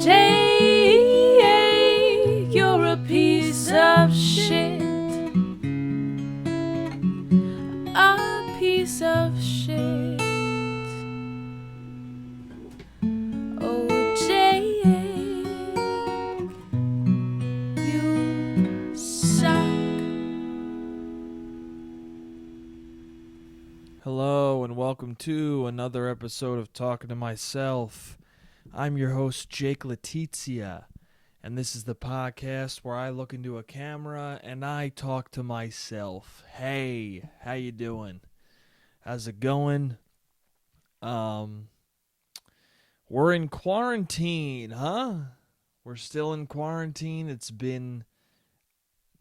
Jay, you're a piece of shit. A piece of shit. Oh, Jay, you suck. Hello and welcome to another episode of Talking to Myself. I'm your host, Jake Letizia, and this is the podcast where I look into a camera and I talk to myself. Hey, how you doing? How's it going? We're in quarantine, huh? We're still in quarantine. It's been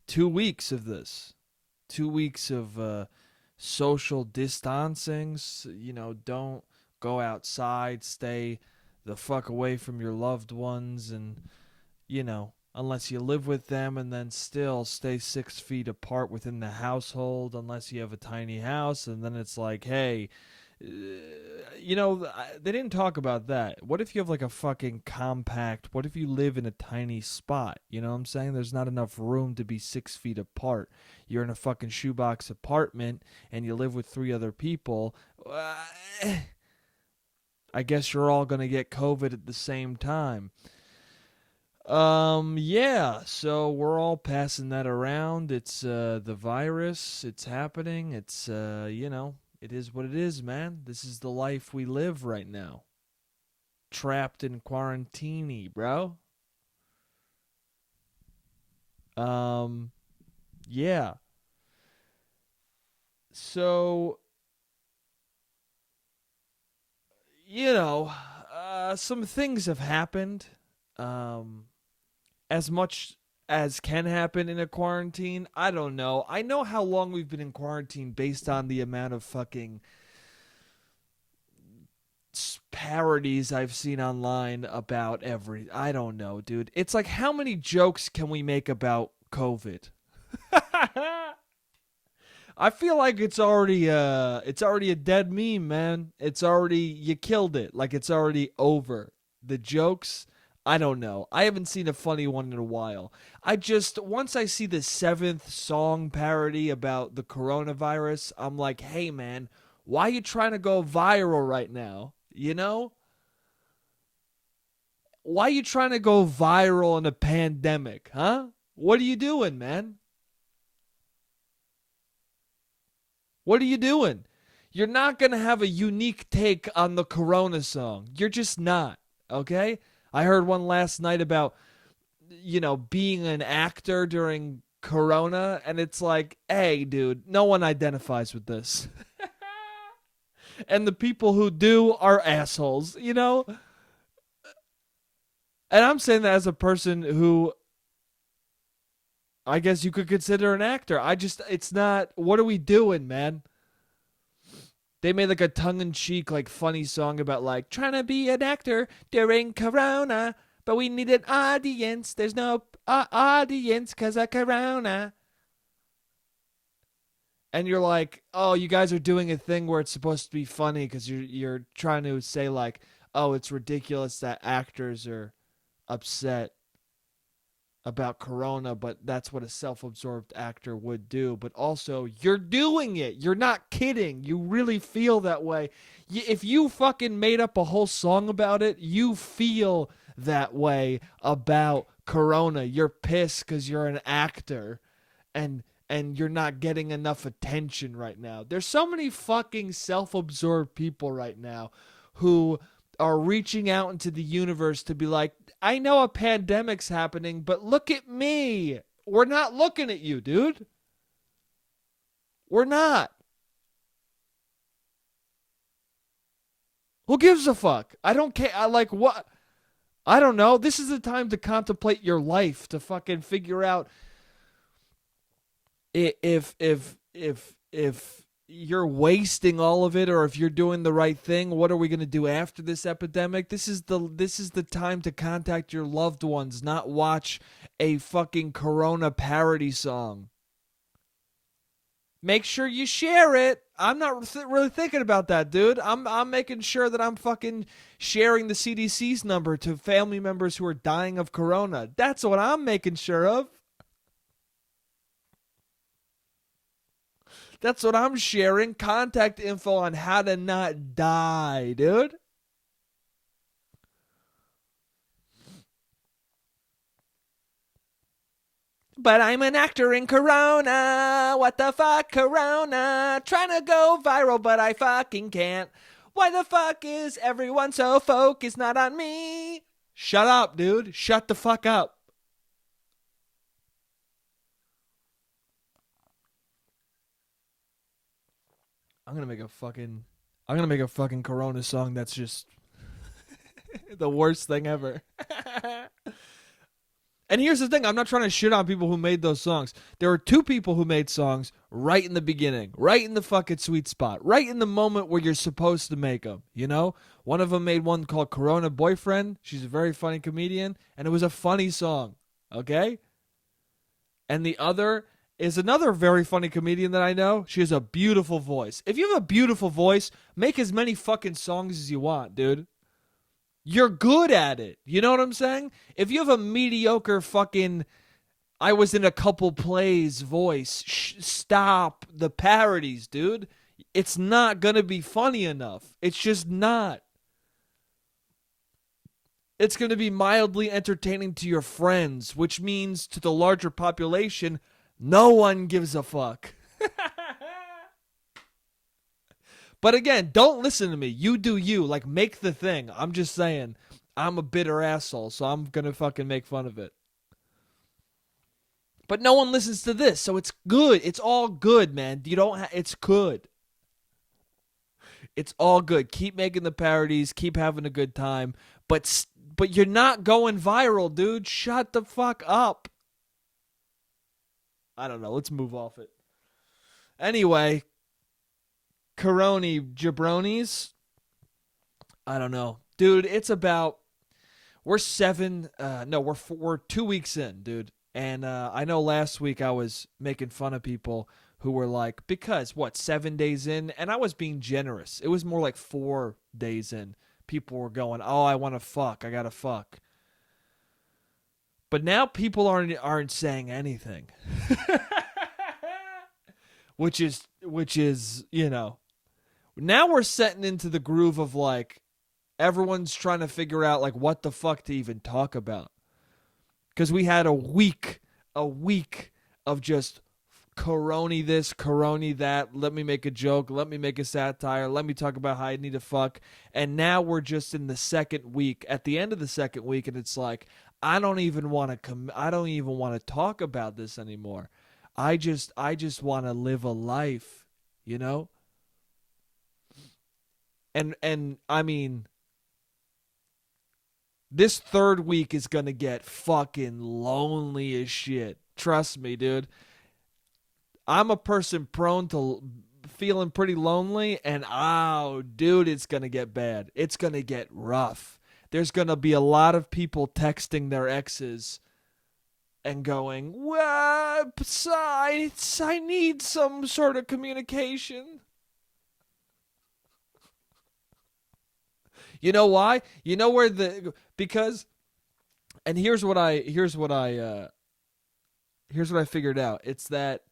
2 weeks of this. 2 weeks of social distancing. Don't go outside. Stay the fuck away from your loved ones, and unless you live with them, and then still stay 6 feet apart within the household unless you have a tiny house. And then it's like, hey, they didn't talk about that. What if you have like a fucking compact? What if you live in a tiny spot? You know what I'm saying? There's not enough room to be 6 feet apart. You're in a fucking shoebox apartment and you live with 3 other people. I guess you're all gonna get COVID at the same time. Yeah, so we're all passing that around. It's the virus, it's happening. It's it is what it is, man. This is the life we live right now. Trapped in quarantine, bro. Yeah. So, some things have happened. Um as much as can happen in a quarantine. I don't know. I know how long we've been in quarantine based on the amount of fucking parodies I've seen online about I don't know, dude. It's like, how many jokes can we make about COVID? I feel like it's already a dead meme, man. It's already, you killed it. Like, it's already over. The jokes, I don't know. I haven't seen a funny one in a while. Once I see the 7th song parody about the coronavirus, I'm like, hey, man, why are you trying to go viral right now? You know? Why are you trying to go viral in a pandemic, huh? What are you doing, man? What are you doing? You're not going to have a unique take on the Corona song. You're just not, okay? I heard one last night about, being an actor during Corona, and it's like, hey, dude, no one identifies with this. And the people who do are assholes, you know? And I'm saying that as a person who I guess you could consider an actor. It's not, what are we doing, man? They made like a tongue-in-cheek, like, funny song about, like, trying to be an actor during Corona, but we need an audience. There's no audience because of Corona. And you're like, oh, you guys are doing a thing where it's supposed to be funny because you're trying to say, like, oh, it's ridiculous that actors are upset about Corona, but that's what a self-absorbed actor would do. But also, you're doing it. You're not kidding. You really feel that way. If you fucking made up a whole song about it, you feel that way about Corona. You're pissed because you're an actor, and you're not getting enough attention right now. There's so many fucking self-absorbed people right now who are reaching out into the universe to be like, I know a pandemic's happening, but look at me. We're not looking at you, dude. We're not. Who gives a fuck? I don't care. I like what? I don't know. This is the time to contemplate your life, to fucking figure out if you're wasting all of it, or if you're doing the right thing. What are we going to do after this epidemic? This is the time to contact your loved ones, not watch a fucking Corona parody song. Make sure you share it. I'm not really thinking about that, dude. I'm making sure that I'm fucking sharing the CDC's number to family members who are dying of corona. That's what I'm making sure of. That's what I'm sharing. Contact info on how to not die, dude. But I'm an actor in Corona. What the fuck, Corona? Trying to go viral, but I fucking can't. Why the fuck is everyone so focused not on me? Shut up, dude. Shut the fuck up. I'm gonna make a fucking Corona song that's just the worst thing ever. And here's the thing, I'm not trying to shit on people who made those songs. There were two people who made songs right in the beginning, right in the fucking sweet spot, right in the moment where you're supposed to make them, you know? One of them made one called Corona Boyfriend. She's a very funny comedian, and it was a funny song, okay? And the other is another very funny comedian that I know. She has a beautiful voice. If you have a beautiful voice, make as many fucking songs as you want, dude. You're good at it. You know what I'm saying? If you have a mediocre fucking I was in a couple plays voice, stop the parodies, dude. It's not going to be funny enough. It's just not. It's going to be mildly entertaining to your friends, which means to the larger population, no one gives a fuck. But again, don't listen to me. You do you. Like, make the thing. I'm just saying, I'm a bitter asshole, so I'm going to fucking make fun of it. But no one listens to this, so it's good. It's all good, man. You don't. It's good. It's all good. Keep making the parodies. Keep having a good time. But you're not going viral, dude. Shut the fuck up. I don't know. Let's move off it. Anyway, Coroni jabronis. I don't know, dude. It's about we're 2 weeks in, dude. And I know last week I was making fun of people who were like, because what, 7 days in, and I was being generous. It was more like 4 days in. People were going, oh, I want to fuck. I gotta fuck. But now people aren't saying anything, which is now we're setting into the groove of like everyone's trying to figure out like what the fuck to even talk about. Because we had a week of just coroni this, coroni that. Let me make a joke. Let me make a satire. Let me talk about how I need to fuck. And now we're just in the second week, at the end of the second week, and it's like I don't even want to talk about this anymore. I just want to live a life, you know. And I mean, this third week is going to get fucking lonely as shit. Trust me, dude. I'm a person prone to feeling pretty lonely, and oh, dude, it's going to get bad. It's going to get rough. There's going to be a lot of people texting their exes and going, well, I need some sort of communication. You know why? You know where because, and here's what I figured out. It's that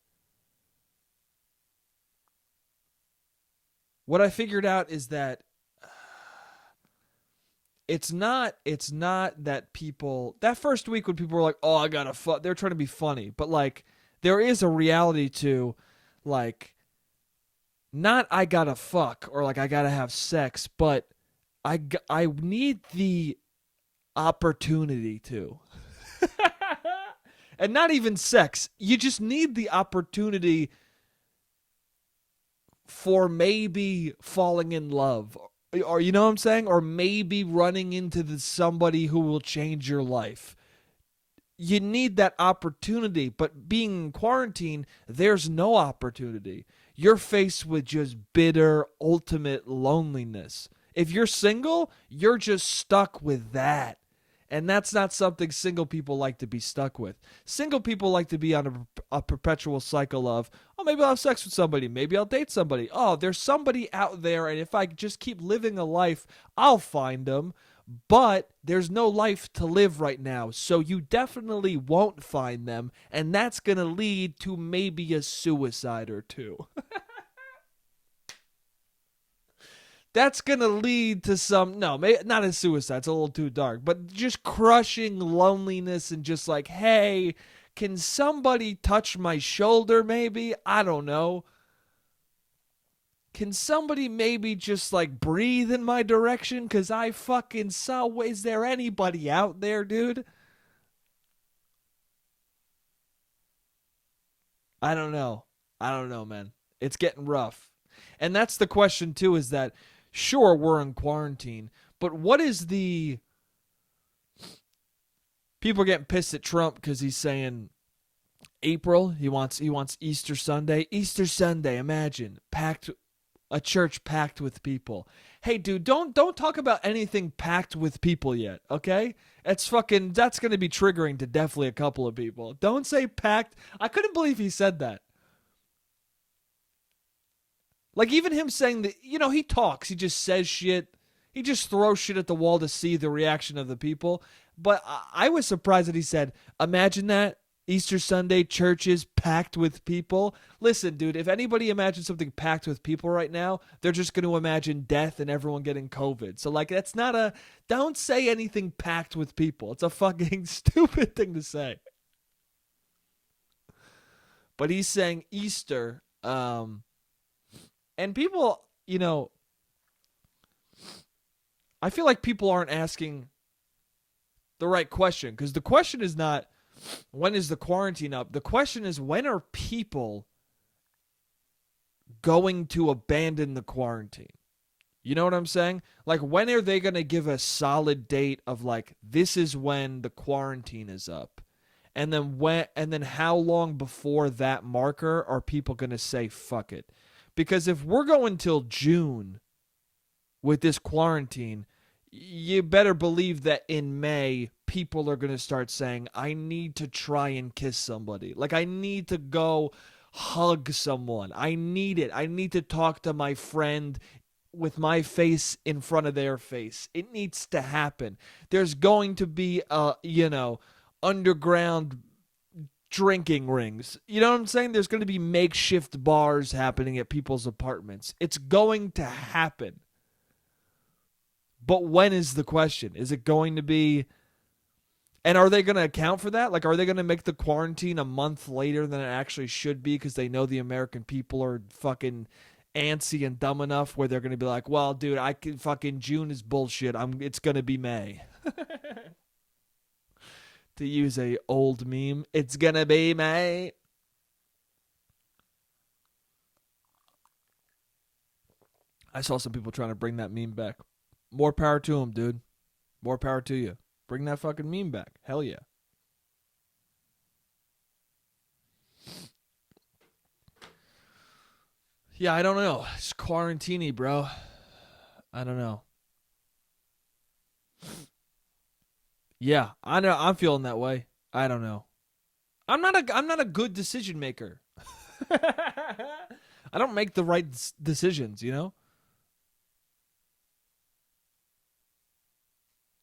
what I figured out is that it's not that people that first week when people were like, oh, I gotta fuck, they're trying to be funny, but like there is a reality to like not I gotta fuck or like I gotta have sex, but I need the opportunity to. And not even sex. You just need the opportunity for maybe falling in love. Or you know what I'm saying? Or maybe running into somebody who will change your life. You need that opportunity, but being in quarantine, there's no opportunity. You're faced with just bitter, ultimate loneliness. If you're single, you're just stuck with that. And that's not something single people like to be stuck with. Single people like to be on a perpetual cycle of, oh, maybe I'll have sex with somebody. Maybe I'll date somebody. Oh, there's somebody out there. And if I just keep living a life, I'll find them. But there's no life to live right now. So you definitely won't find them. And that's going to lead to maybe a suicide or two. That's going to lead to some, no, not a suicide. It's a little too dark, but just crushing loneliness and just like, hey, can somebody touch my shoulder maybe? I don't know. Can somebody maybe just like breathe in my direction? Because I fucking saw, is there anybody out there, dude? I don't know. I don't know, man. It's getting rough. And that's the question, too, is that sure, we're in quarantine, but what is the. People are getting pissed at Trump because he's saying April. He wants Easter Sunday. Easter Sunday, imagine. A church packed with people. Hey, dude, don't talk about anything packed with people yet, okay? That's going to be triggering to definitely a couple of people. Don't say packed. I couldn't believe he said that. Like, even him saying that, he talks, he just says shit. He just throws shit at the wall to see the reaction of the people. But I was surprised that he said, imagine that. Easter Sunday, churches packed with people. Listen, dude, if anybody imagines something packed with people right now, they're just going to imagine death and everyone getting COVID. So, like, that's not don't say anything packed with people. It's a fucking stupid thing to say. But he's saying Easter, and people, I feel like people aren't asking the right question, because the question is not, when is the quarantine up? The question is, when are people going to abandon the quarantine? You know what I'm saying? Like, when are they going to give a solid date of like, this is when the quarantine is up? And then how long before that marker are people going to say fuck it? Because if we're going till June with this quarantine, you better believe that in May, people are going to start saying, I need to try and kiss somebody. Like, I need to go hug someone. I need it. I need to talk to my friend with my face in front of their face. It needs to happen. There's going to be, underground drinking rings. You know what I'm saying? There's going to be makeshift bars happening at people's apartments. It's going to happen. But when is the question? Is it going to be... And are they going to account for that? Like, are they going to make the quarantine a month later than it actually should be because they know the American people are fucking antsy and dumb enough where they're going to be like, well, dude, I can fucking June is bullshit. It's going to be May. To use a old meme, it's going to be May. I saw some people trying to bring that meme back. More power to them, dude. More power to you. Bring that fucking meme back. Hell yeah. Yeah, I don't know. It's quarantini, bro. I don't know. Yeah, I know. I'm feeling that way. I don't know. I'm not a good decision maker. I don't make the right decisions,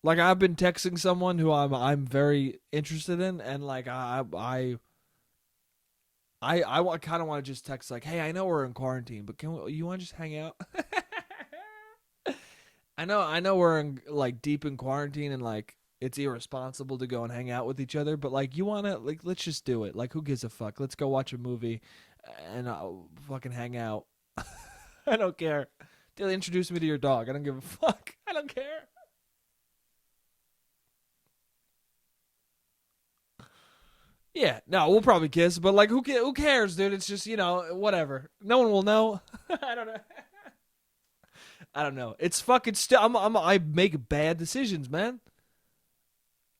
Like, I've been texting someone who I'm very interested in, and like I kind of want to just text like, hey, I know we're in quarantine, but you want to just hang out? I know we're in like deep in quarantine, and like it's irresponsible to go and hang out with each other, but like, you want to, like, let's just do it. Like, who gives a fuck? Let's go watch a movie and fucking hang out. I don't care. They'll introduce me to your dog. I don't give a fuck. I don't care. Yeah, no, we'll probably kiss, but like, who cares, dude? It's just, whatever. No one will know. I don't know. I don't know. It's fucking still. I make bad decisions, man.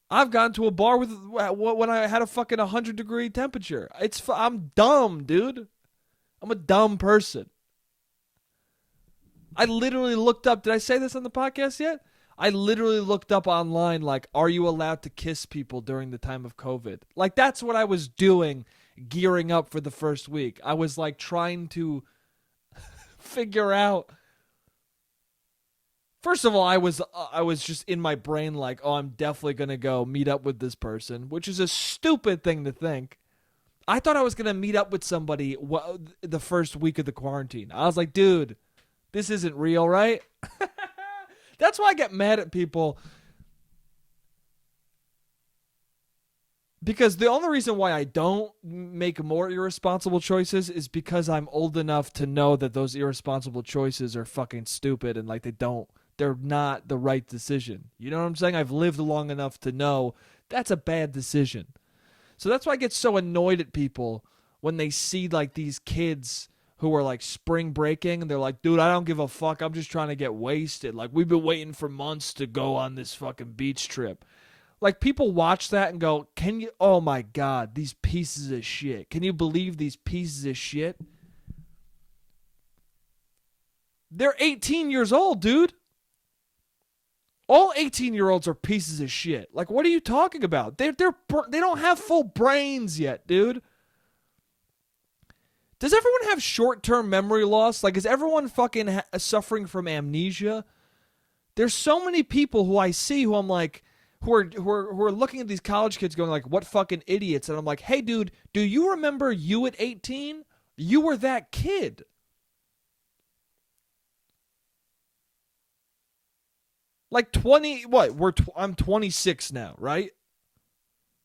I've gone to a bar with when I had a fucking 100-degree temperature. I'm dumb, dude. I'm a dumb person. I literally looked up. Did I say this on the podcast yet? I literally looked up online, like, are you allowed to kiss people during the time of COVID? Like, that's what I was doing, gearing up for the first week. I was like trying to figure out. First of all, I was just in my brain like, oh, I'm definitely gonna go meet up with this person, which is a stupid thing to think. I thought I was gonna meet up with somebody the first week of the quarantine. I was like, dude, this isn't real, right? That's why I get mad at people, because the only reason why I don't make more irresponsible choices is because I'm old enough to know that those irresponsible choices are fucking stupid and like they're not the right decision. You know what I'm saying? I've lived long enough to know that's a bad decision. So that's why I get so annoyed at people when they see like these kids who are like spring breaking and they're like, dude, I don't give a fuck. I'm just trying to get wasted. Like, we've been waiting for months to go on this fucking beach trip. Like, people watch that and go, can you, oh my God, these pieces of shit. Can you believe these pieces of shit? They're 18 years old, dude. All 18-year-olds are pieces of shit. Like, what are you talking about? They don't have full brains yet, dude. Does everyone have short-term memory loss? Like, is everyone fucking suffering from amnesia? There's so many people who I see who I'm like, who are looking at these college kids going like, what fucking idiots? And I'm like, hey, dude, do you remember you at 18? You were that kid. Like 20, what? I'm 26 now, right?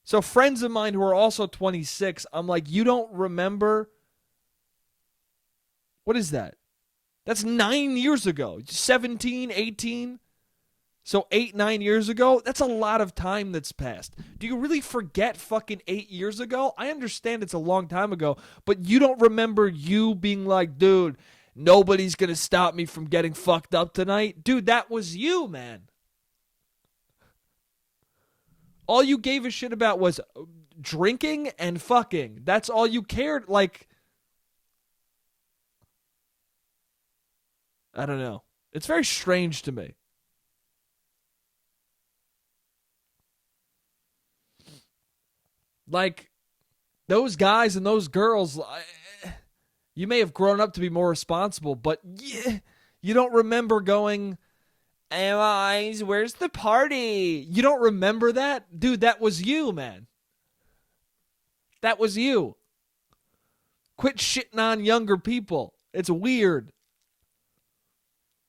So friends of mine who are also 26, I'm like, you don't remember? What is that? That's 9 years ago. 17, 18. So 8, 9 years ago, that's a lot of time that's passed. Do you really forget fucking 8 years ago? I understand it's a long time ago, but you don't remember you being like, dude, nobody's going to stop me from getting fucked up tonight? Dude, that was you, man. All you gave a shit about was drinking and fucking. That's all you cared. Like, I don't know. It's very strange to me. Like, those guys and those girls, you may have grown up to be more responsible, but yeah, you don't remember going, anyways, where's the party? You don't remember that? Dude, that was you, man. That was you. Quit shitting on younger people. It's weird.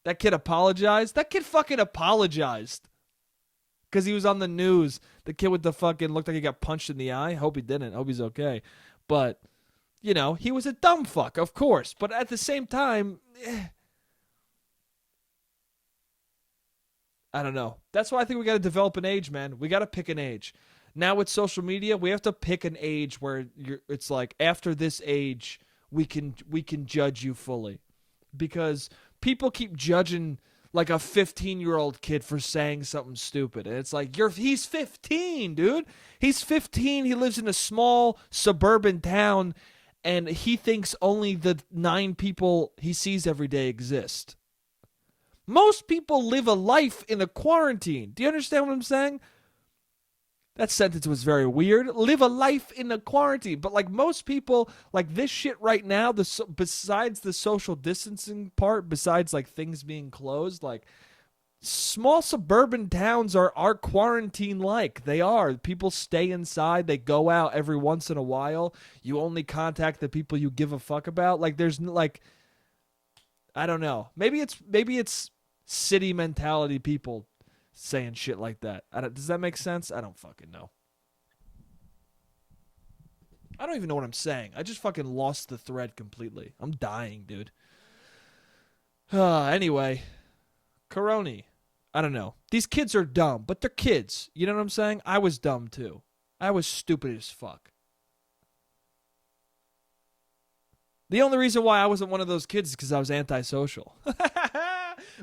That kid apologized? That kid fucking apologized. Because he was on the news. The kid with the fucking looked like he got punched in the eye. Hope he didn't. Hope he's okay. But, you know, he was a dumb fuck, of course. But at the same time, I don't know. That's why I think we got to develop an age, man. We got to pick an age. Now with social media, we have to pick an age where it's like after this age, we can judge you fully, because people keep judging like a 15-year-old kid for saying something stupid, and it's like he's 15, dude. He's 15. He lives in a small suburban town, and he thinks only the 9 people he sees every day exist. Most people live a life in a quarantine. Do you understand what I'm saying? That sentence was very weird. Live a life in a quarantine. But like most people, like this shit right now, besides the social distancing part, besides like things being closed, like small suburban towns are quarantine like. They are. People stay inside. They go out every once in a while. You only contact the people you give a fuck about. Like there's like, I don't know. Maybe it's city mentality people saying shit like that. Does that make sense? I don't fucking know. I don't even know what I'm saying. I just fucking lost the thread completely. I'm dying, dude. Anyway, Coroni. I don't know. These kids are dumb, but they're kids. You know what I'm saying? I was dumb too. I was stupid as fuck. The only reason why I wasn't one of those kids is because I was antisocial.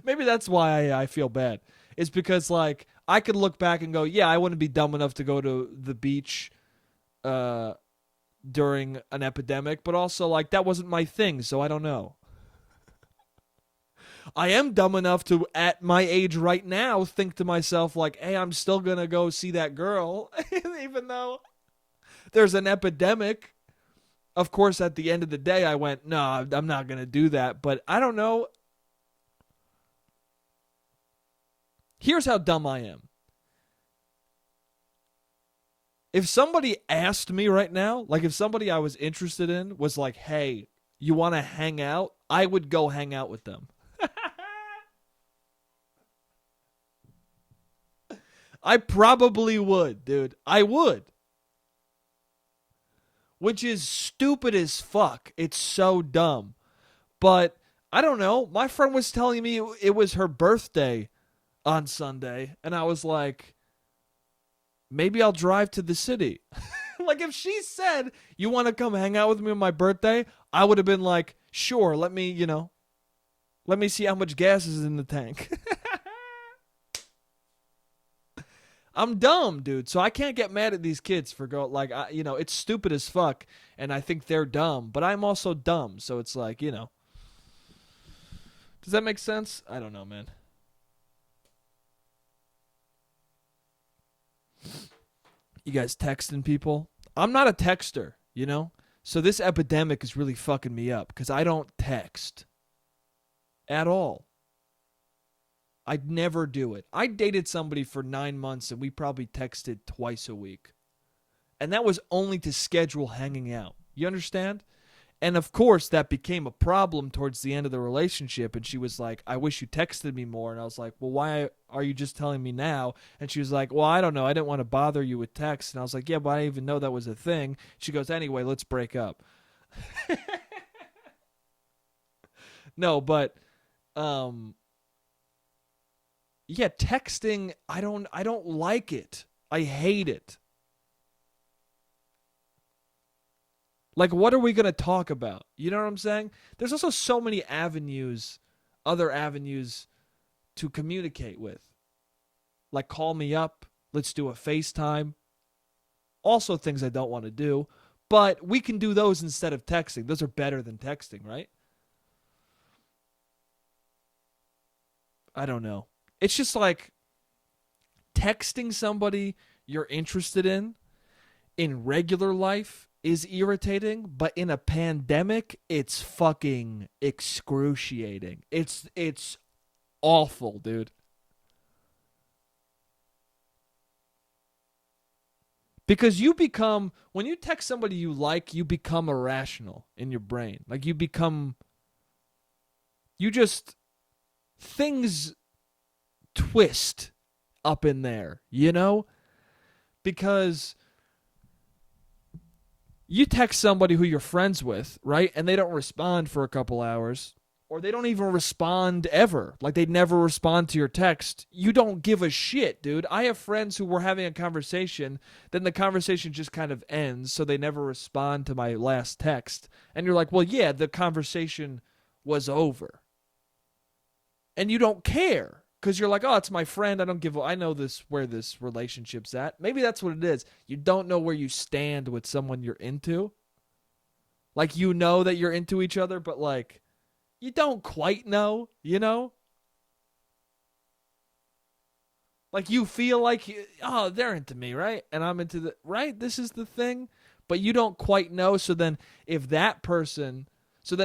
Maybe that's why I feel bad. It's because like I could look back and go, yeah, I wouldn't be dumb enough to go to the beach uh, during an epidemic, but also like that wasn't my thing, so I don't know. I am dumb enough to, at my age right now, think to myself, like, hey, I'm still going to go see that girl, even though there's an epidemic. Of course, at the end of the day, I went, no, I'm not going to do that. But I don't know. Here's how dumb I am. If somebody asked me right now, like if somebody I was interested in was like, hey, you want to hang out? I would go hang out with them. I probably would, dude. I would. Which is stupid as fuck. It's so dumb. But I don't know. My friend was telling me it was her birthday on Sunday, and I was like, maybe I'll drive to the city. Like if she said, you want to come hang out with me on my birthday, I would have been like, sure, let me see how much gas is in the tank. I'm dumb, dude. So I can't get mad at these kids for it's stupid as fuck, and I think they're dumb, but I'm also dumb. So it's like, does that make sense? I don't know, man. You guys texting people? I'm not a texter, So this epidemic is really fucking me up because I don't text at all. I'd never do it. I dated somebody for 9 months and we probably texted twice a week. And that was only to schedule hanging out. You understand? And of course, that became a problem towards the end of the relationship. And she was like, I wish you texted me more. And I was like, well, why are you just telling me now? And she was like, well, I don't know. I didn't want to bother you with text. And I was like, yeah, but I didn't even know that was a thing. She goes, anyway, let's break up. No, but, yeah, texting, I don't like it. I hate it. Like, what are we going to talk about? You know what I'm saying? There's also so many other avenues to communicate with. Like, call me up. Let's do a FaceTime. Also things I don't want to do. But we can do those instead of texting. Those are better than texting, right? I don't know. It's just like texting somebody you're interested in regular life is irritating, but in a pandemic, it's fucking excruciating. It's awful, dude. Because when you text somebody you like, you become irrational in your brain. Like things twist up in there, Because you text somebody who you're friends with, right? And they don't respond for a couple hours, or they don't even respond ever. Like they never respond to your text. You don't give a shit, dude. I have friends who were having a conversation, then the conversation just kind of ends, so they never respond to my last text. And you're like, well, yeah, the conversation was over. And you don't care. Because you're like, oh, it's my friend. I know where this relationship's at. Maybe that's what it is. You don't know where you stand with someone you're into. Like, you know that you're into each other, but, like, you don't quite know, Like, you feel like, oh, they're into me, right? And I'm into right? This is the thing. But you don't quite know. So then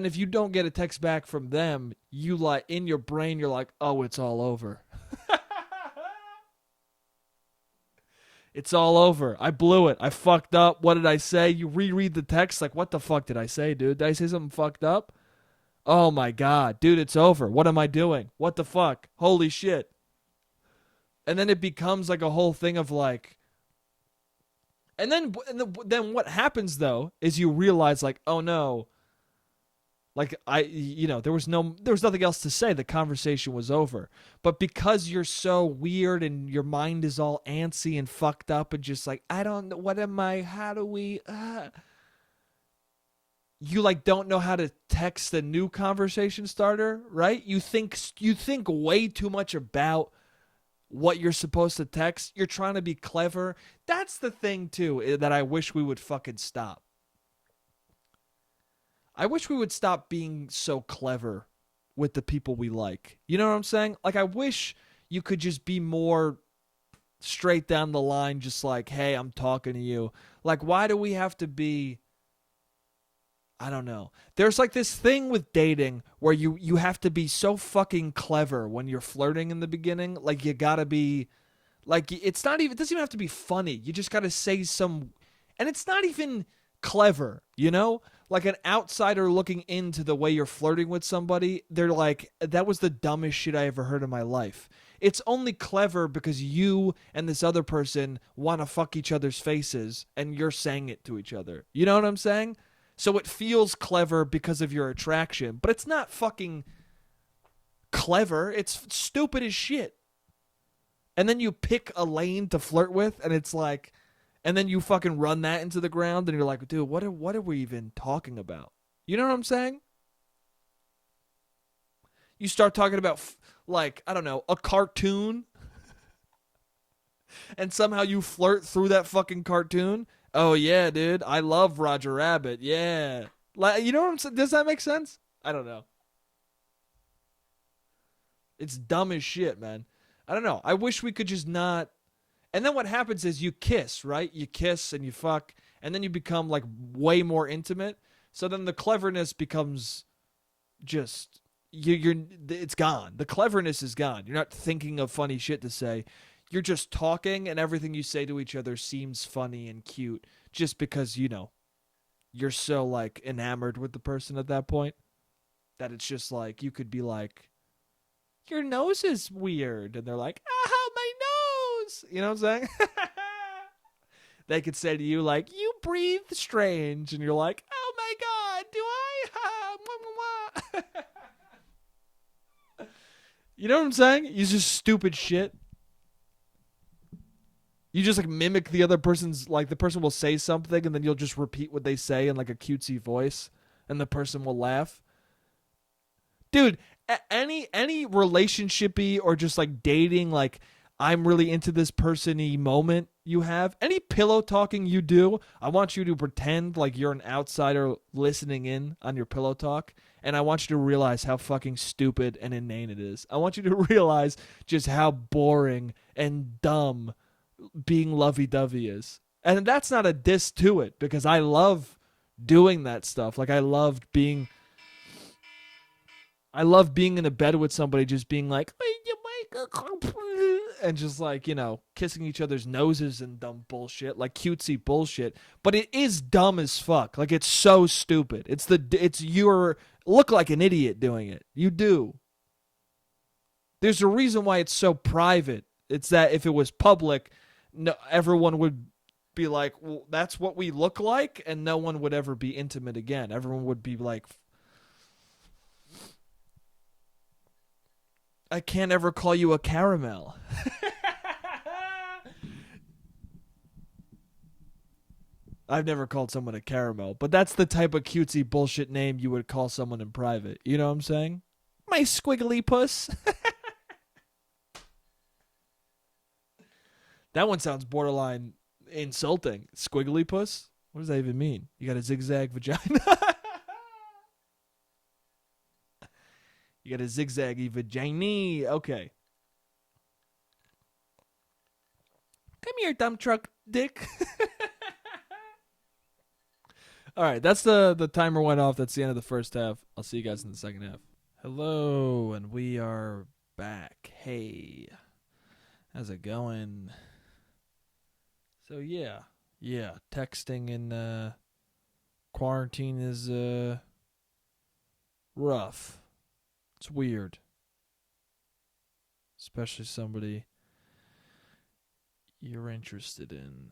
if you don't get a text back from them, you like in your brain you're like, "Oh, it's all over." It's all over. I blew it. I fucked up. What did I say? You reread the text like, "What the fuck did I say, dude? Did I say something fucked up?" Oh my god, dude, it's over. What am I doing? What the fuck? Holy shit. And then it becomes like a whole thing of like then what happens though is you realize like, "Oh no, like there was nothing else to say. The conversation was over. But because you're so weird and your mind is all antsy and fucked up and just like, I don't know, what am I? How do we? You like don't know how to text a new conversation starter, right? You think way too much about what you're supposed to text. You're trying to be clever. That's the thing too that I wish we would fucking stop. I wish we would stop being so clever with the people we like. You know what I'm saying? Like, I wish you could just be more straight down the line, just like, hey, I'm talking to you. Like, why do we have to be, I don't know. There's like this thing with dating where you have to be so fucking clever when you're flirting in the beginning. Like, you gotta be like, it's not even, it doesn't even have to be funny. You just gotta say some, and it's not even clever, you know? Like, an outsider looking into the way you're flirting with somebody, they're like, that was the dumbest shit I ever heard in my life. It's only clever because you and this other person want to fuck each other's faces and you're saying it to each other. You know what I'm saying? So it feels clever because of your attraction, but it's not fucking clever. It's stupid as shit. And then you pick a lane to flirt with, and it's like, and then you fucking run that into the ground, and you're like, dude, what are we even talking about? You know what I'm saying? You start talking about, like, I don't know, a cartoon, and somehow you flirt through that fucking cartoon. Oh yeah, dude, I love Roger Rabbit. Yeah, like, you know what I'm saying? Does that make sense? I don't know. It's dumb as shit, man. I don't know. I wish we could just not. And then what happens is you kiss, right? You kiss and you fuck, and then you become like way more intimate. So then the cleverness becomes just you're it's gone. The cleverness is gone. You're not thinking of funny shit to say. You're just talking, and everything you say to each other seems funny and cute, just because you're so like enamored with the person at that point that it's just like you could be like, your nose is weird, and they're like, ah, my nose. You know what I'm saying? They could say to you like, you breathe strange, and you're like, oh my god, do I? You know what I'm saying? You just stupid shit. You just like mimic the other person's, like, the person will say something and then you'll just repeat what they say in like a cutesy voice and the person will laugh. Dude, any relationshipy or just like dating, like, I'm really into this person-y moment you have, any pillow talking you do, I want you to pretend like you're an outsider listening in on your pillow talk, and I want you to realize how fucking stupid and inane it is. I want you to realize just how boring and dumb being lovey-dovey is. And that's not a diss to it, because I love doing that stuff. Like, I love being in a bed with somebody, just being like, and just like, kissing each other's noses and dumb bullshit, like cutesy bullshit. But it is dumb as fuck. Like, it's so stupid. It's you look like an idiot doing it. You do. There's a reason why it's so private. It's that if it was public, no, everyone would be like, well, that's what we look like, and no one would ever be intimate again. Everyone would be like, I can't ever call you a caramel. I've never called someone a caramel, but that's the type of cutesy bullshit name you would call someone in private. You know what I'm saying? My squiggly puss. That one sounds borderline insulting. Squiggly puss? What does that even mean? You got a zigzag vagina? You got a zigzaggy vagina. Okay. Come here, dump truck dick. All right, that's the timer went off. That's the end of the first half. I'll see you guys in the second half. Hello, and we are back. Hey, how's it going? So yeah, texting in quarantine is rough. It's weird, especially somebody you're interested in.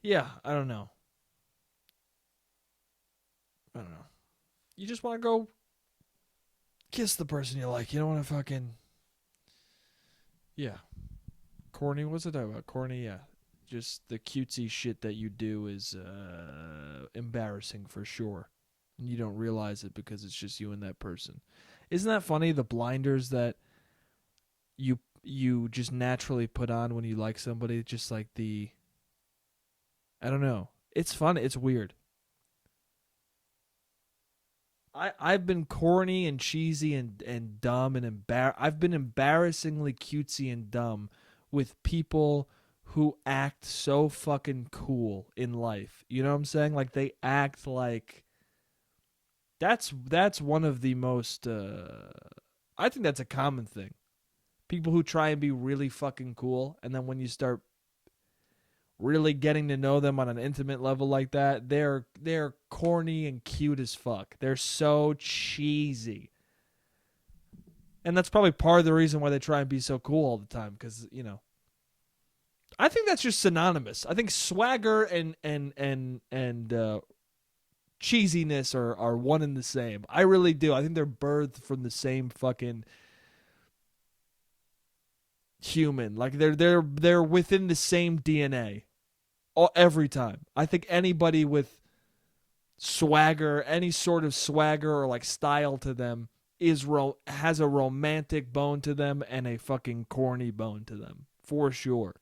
Yeah, I don't know. You just want to go kiss the person you like. You don't want to fucking, yeah. Corny, what's it about? Corny, yeah. Just the cutesy shit that you do is embarrassing for sure. And you don't realize it because it's just you and that person. Isn't that funny? The blinders that you just naturally put on when you like somebody, just like I don't know. It's fun. It's weird. I've been corny and cheesy and dumb and I've been embarrassingly cutesy and dumb with people who act so fucking cool in life. You know what I'm saying? Like they act like that's one of the most I think that's a common thing. People who try and be really fucking cool, and then when you start really getting to know them on an intimate level like that, they're corny and cute as fuck. They're so cheesy. And that's probably part of the reason why they try and be so cool all the time, because, you know, I think that's just synonymous. I think swagger and cheesiness are one and the same. I really do. I think they're birthed from the same fucking human. Like they're within the same DNA every time. I think anybody with swagger, any sort of swagger or like style to them has a romantic bone to them and a fucking corny bone to them for sure.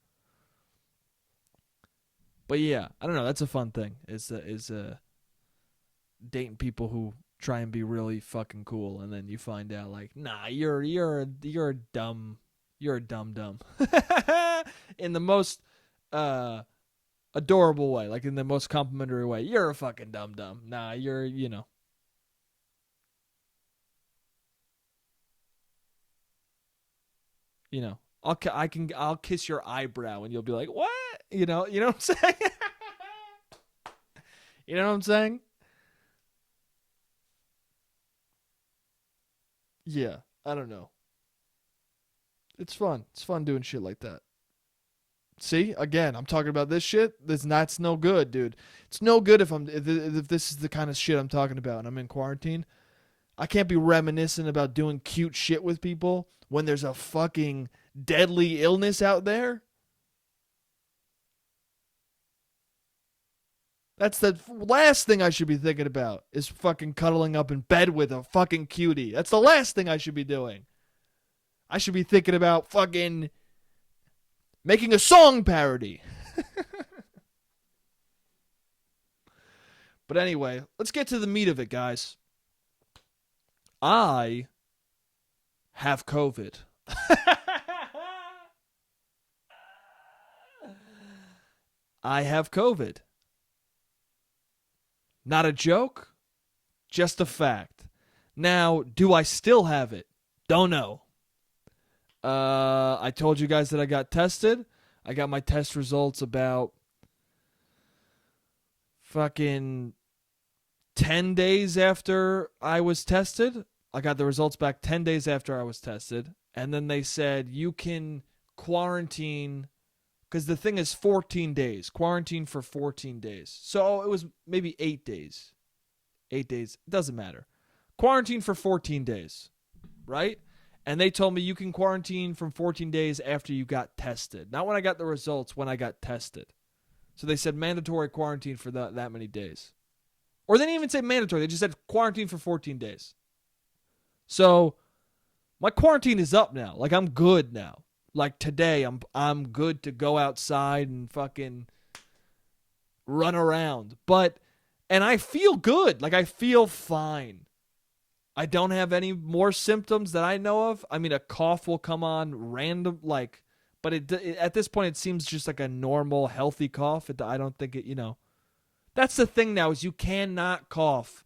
But yeah, I don't know. That's a fun thing. Is dating people who try and be really fucking cool, and then you find out like, nah, you're a dumb, you're a dumb dumb, in the most adorable way, like in the most complimentary way. You're a fucking dumb dumb. Nah, you know. I'll kiss your eyebrow and you'll be like, what? You know what I'm saying? You know what I'm saying? Yeah, I don't know. It's fun. It's fun doing shit like that. See, again, I'm talking about this shit. That's no good, dude. It's no good if this is the kind of shit I'm talking about and I'm in quarantine. I can't be reminiscing about doing cute shit with people when there's a fucking deadly illness out there. That's the last thing I should be thinking about is fucking cuddling up in bed with a fucking cutie. That's the last thing I should be doing. I should be thinking about fucking making a song parody. But anyway, let's get to the meat of it, guys. I have COVID. I have COVID. Not a joke, just a fact. Now, do I still have it? Don't know. I told you guys that I got tested. I got my test results about fucking 10 days after I was tested. I got the results back 10 days after I was tested. And then they said, you can quarantine, because the thing is 14 days. Quarantine for 14 days. So it was maybe 8 days. 8 days. It doesn't matter. Quarantine for 14 days. Right? And they told me you can quarantine from 14 days after you got tested. Not when I got the results, when I got tested. So they said mandatory quarantine for that many days. Or they didn't even say mandatory. They just said quarantine for 14 days. So my quarantine is up now. Like, I'm good now. Like, today, I'm good to go outside and fucking run around. And I feel good. Like, I feel fine. I don't have any more symptoms that I know of. I mean, a cough will come on random, like, but at this point, it seems just like a normal, healthy cough. I don't think it. That's the thing now is you cannot cough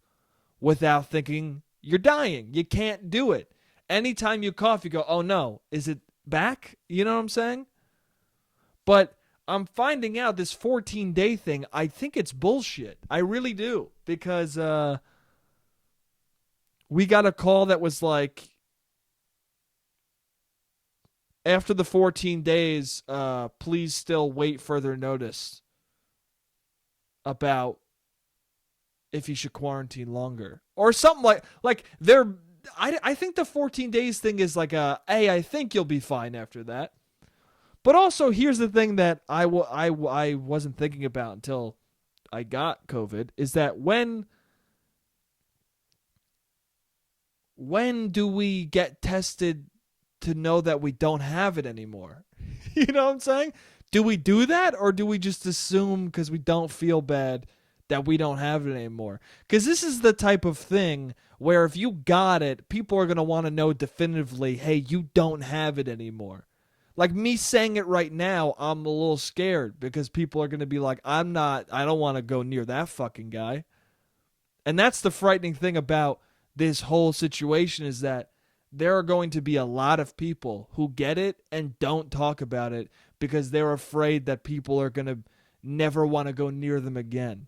without thinking you're dying. You can't do it. Anytime you cough, you go, oh no, is it back? You know what I'm saying? But I'm finding out this 14-day thing, I think it's bullshit. I really do. Because we got a call that was like, after the 14 days, please still wait further notice about if you should quarantine longer. Or something like they're... I think the 14 days thing is like hey, I think you'll be fine after that. But also, here's the thing that I wasn't thinking about until I got COVID, is that when do we get tested to know that we don't have it anymore? You know what I'm saying? Do we do that, or do we just assume because we don't feel bad that we don't have it anymore. Because this is the type of thing where if you got it, people are going to want to know definitively, hey, you don't have it anymore. Like me saying it right now, I'm a little scared because people are going to be like, I don't want to go near that fucking guy. And that's the frightening thing about this whole situation is that there are going to be a lot of people who get it and don't talk about it because they're afraid that people are going to never want to go near them again.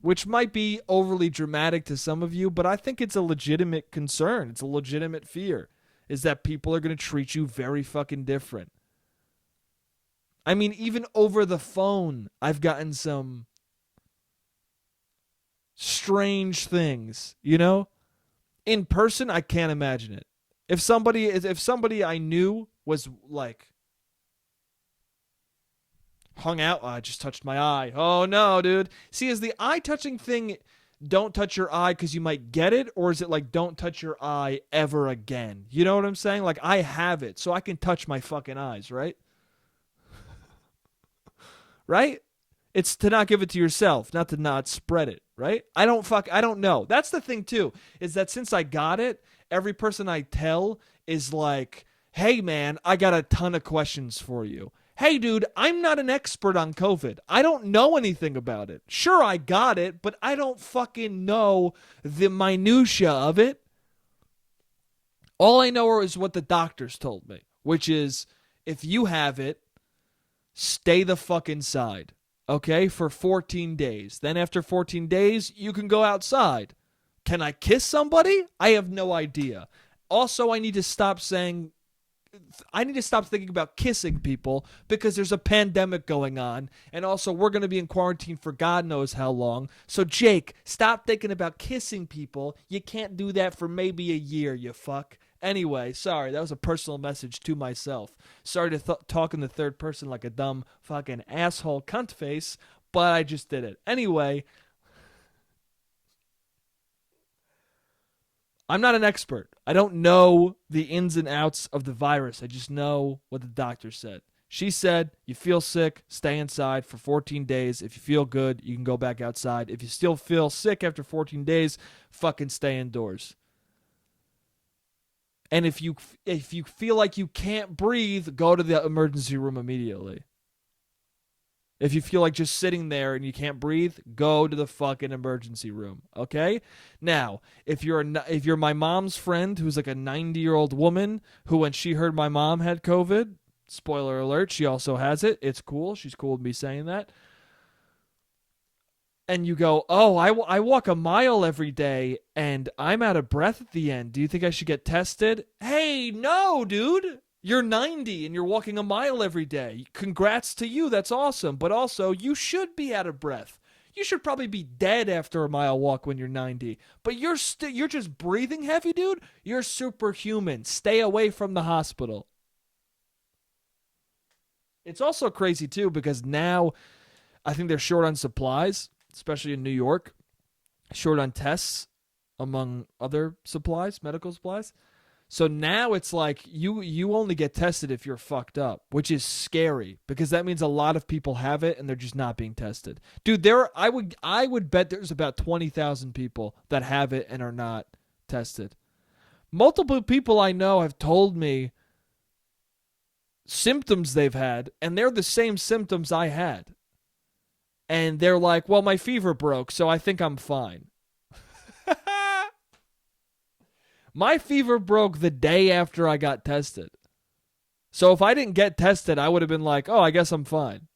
Which might be overly dramatic to some of you, but I think it's a legitimate concern. It's a legitimate fear, is that people are going to treat you very fucking different. I mean, even over the phone, I've gotten some strange things, you know? In person, I can't imagine it. If somebody I knew was like hung out, oh, I just touched my eye. Oh no, dude. See, is the eye touching thing don't touch your eye because you might get it, or is it like don't touch your eye ever again? You know what I'm saying? Like I have it, so I can touch my fucking eyes, right? Right? It's to not give it to yourself, not to not spread it, right? I don't know. That's the thing too, is that since I got it, every person I tell is like, "Hey man, I got a ton of questions for you." Hey dude, I'm not an expert on COVID. I don't know anything about it. Sure, I got it, but I don't fucking know the minutia of it. All I know is what the doctors told me, which is if you have it, stay the fuck inside. Okay, for 14 days. Then after 14 days, you can go outside. Can I kiss somebody? I have no idea. Also, I need to stop thinking about kissing people because there's a pandemic going on. And also, we're going to be in quarantine for God knows how long. So, Jake, stop thinking about kissing people. You can't do that for maybe a year, you fuck. Anyway, sorry, that was a personal message to myself. Sorry to talk in the third person like a dumb fucking asshole cunt face, but I just did it. Anyway, I'm not an expert. I don't know the ins and outs of the virus. I just know what the doctor said. She said, you feel sick, stay inside for 14 days. If you feel good, you can go back outside. If you still feel sick after 14 days, fucking stay indoors. And if you feel like you can't breathe, go to the emergency room immediately. If you feel like just sitting there and you can't breathe, go to the fucking emergency room, okay? Now, if you're my mom's friend who's like a 90-year-old woman who when she heard my mom had COVID, spoiler alert, she also has it. It's cool. She's cool with me saying that. And you go, oh, I walk a mile every day and I'm out of breath at the end. Do you think I should get tested? Hey, no, dude. You're 90 and you're walking a mile every day. Congrats to you. That's awesome. But also, you should be out of breath. You should probably be dead after a mile walk when you're 90. But you're just breathing heavy, dude. You're superhuman. Stay away from the hospital. It's also crazy, too, because now I think they're short on supplies, especially in New York. Short on tests, among other supplies, medical supplies. So now it's like you only get tested if you're fucked up, which is scary because that means a lot of people have it and they're just not being tested. Dude, I would bet there's about 20,000 people that have it and are not tested. Multiple people I know have told me symptoms they've had and they're the same symptoms I had. And they're like, "Well, my fever broke, so I think I'm fine." My fever broke the day after I got tested. So if I didn't get tested, I would have been like, "Oh, I guess I'm fine."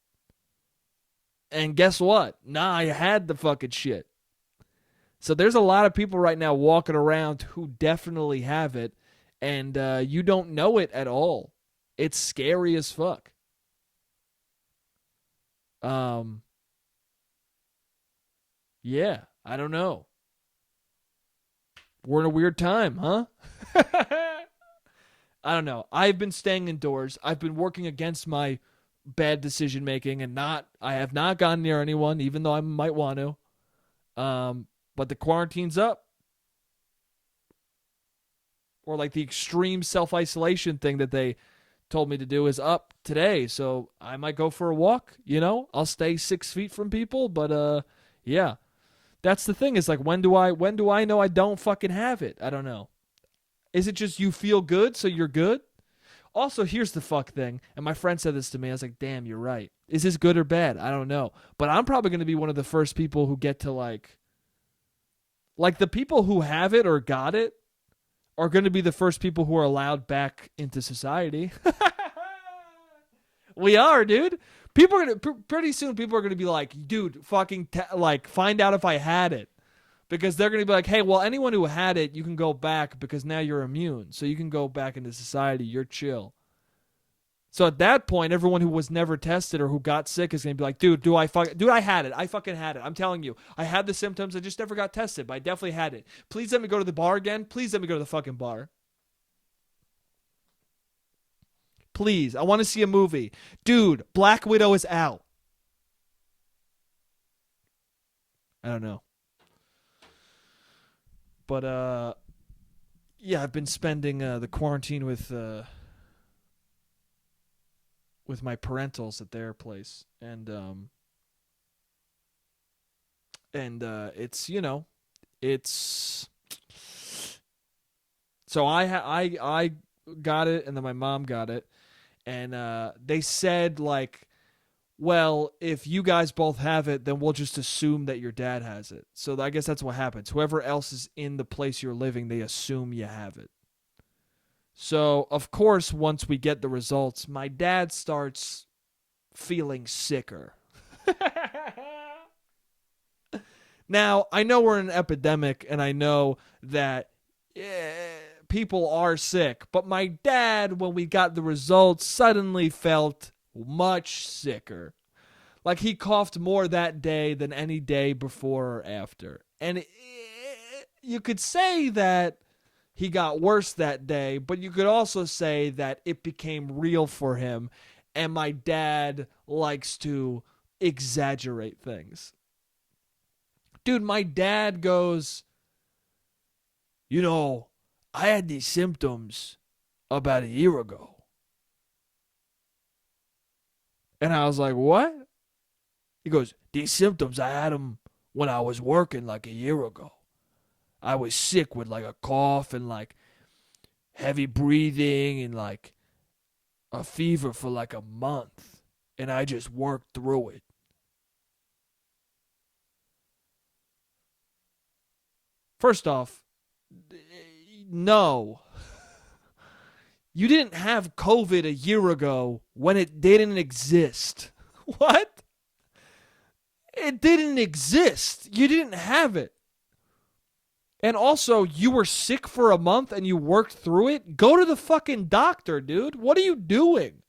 And guess what? Nah, I had the fucking shit. So there's a lot of people right now walking around who definitely have it, and you don't know it at all. It's scary as fuck. Yeah, I don't know. We're in a weird time, huh? I don't know. I've been staying indoors. I've been working against my bad decision making and I have not gone near anyone, even though I might want to. But the quarantine's up. Or like the extreme self-isolation thing that they told me to do is up today. So I might go for a walk, you know? I'll stay 6 feet from people, but Yeah. That's the thing is like when do I know I don't fucking have it? I don't know. Is it just you feel good so you're good? Also, here's the fuck thing, and my friend said this to me. I was like, "Damn, you're right. Is this good or bad? I don't know." But I'm probably going to be one of the first people who get to like the people who have it or got it are going to be the first people who are allowed back into society. We are, dude. People are gonna pretty soon. People are gonna be like, dude, fucking like find out if I had it, because they're gonna be like, hey, well, anyone who had it, you can go back because now you're immune, so you can go back into society. You're chill. So at that point, everyone who was never tested or who got sick is gonna be like, dude, dude, I had it. I fucking had it. I'm telling you, I had the symptoms. I just never got tested, but I definitely had it. Please let me go to the bar again. Please let me go to the fucking bar. Please, I want to see a movie. Dude, Black Widow is out. I don't know. But yeah, I've been spending the quarantine with my parentals at their place, and it's it's so I got it, and then my mom got it, and they said like, well, if you guys both have it, then we'll just assume that your dad has it. So I guess that's what happens. Whoever else is in the place you're living, they assume you have it. So, of course, once we get the results, my dad starts feeling sicker. Now, I know we're in an epidemic, and I know that people are sick, but my dad, when we got the results, suddenly felt much sicker. Like he coughed more that day than any day before or after. And you could say that he got worse that day, but you could also say that it became real for him. And my dad likes to exaggerate things. Dude, my dad goes, you know, I had these symptoms about a year ago. And I was like, what? He goes, these symptoms, I had them when I was working like a year ago. I was sick with like a cough and like heavy breathing and like a fever for like a month. And I just worked through it. First off, no. You didn't have COVID a year ago when it didn't exist. What? It didn't exist. You didn't have it. And also, you were sick for a month and you worked through it? Go to the fucking doctor, dude. What are you doing?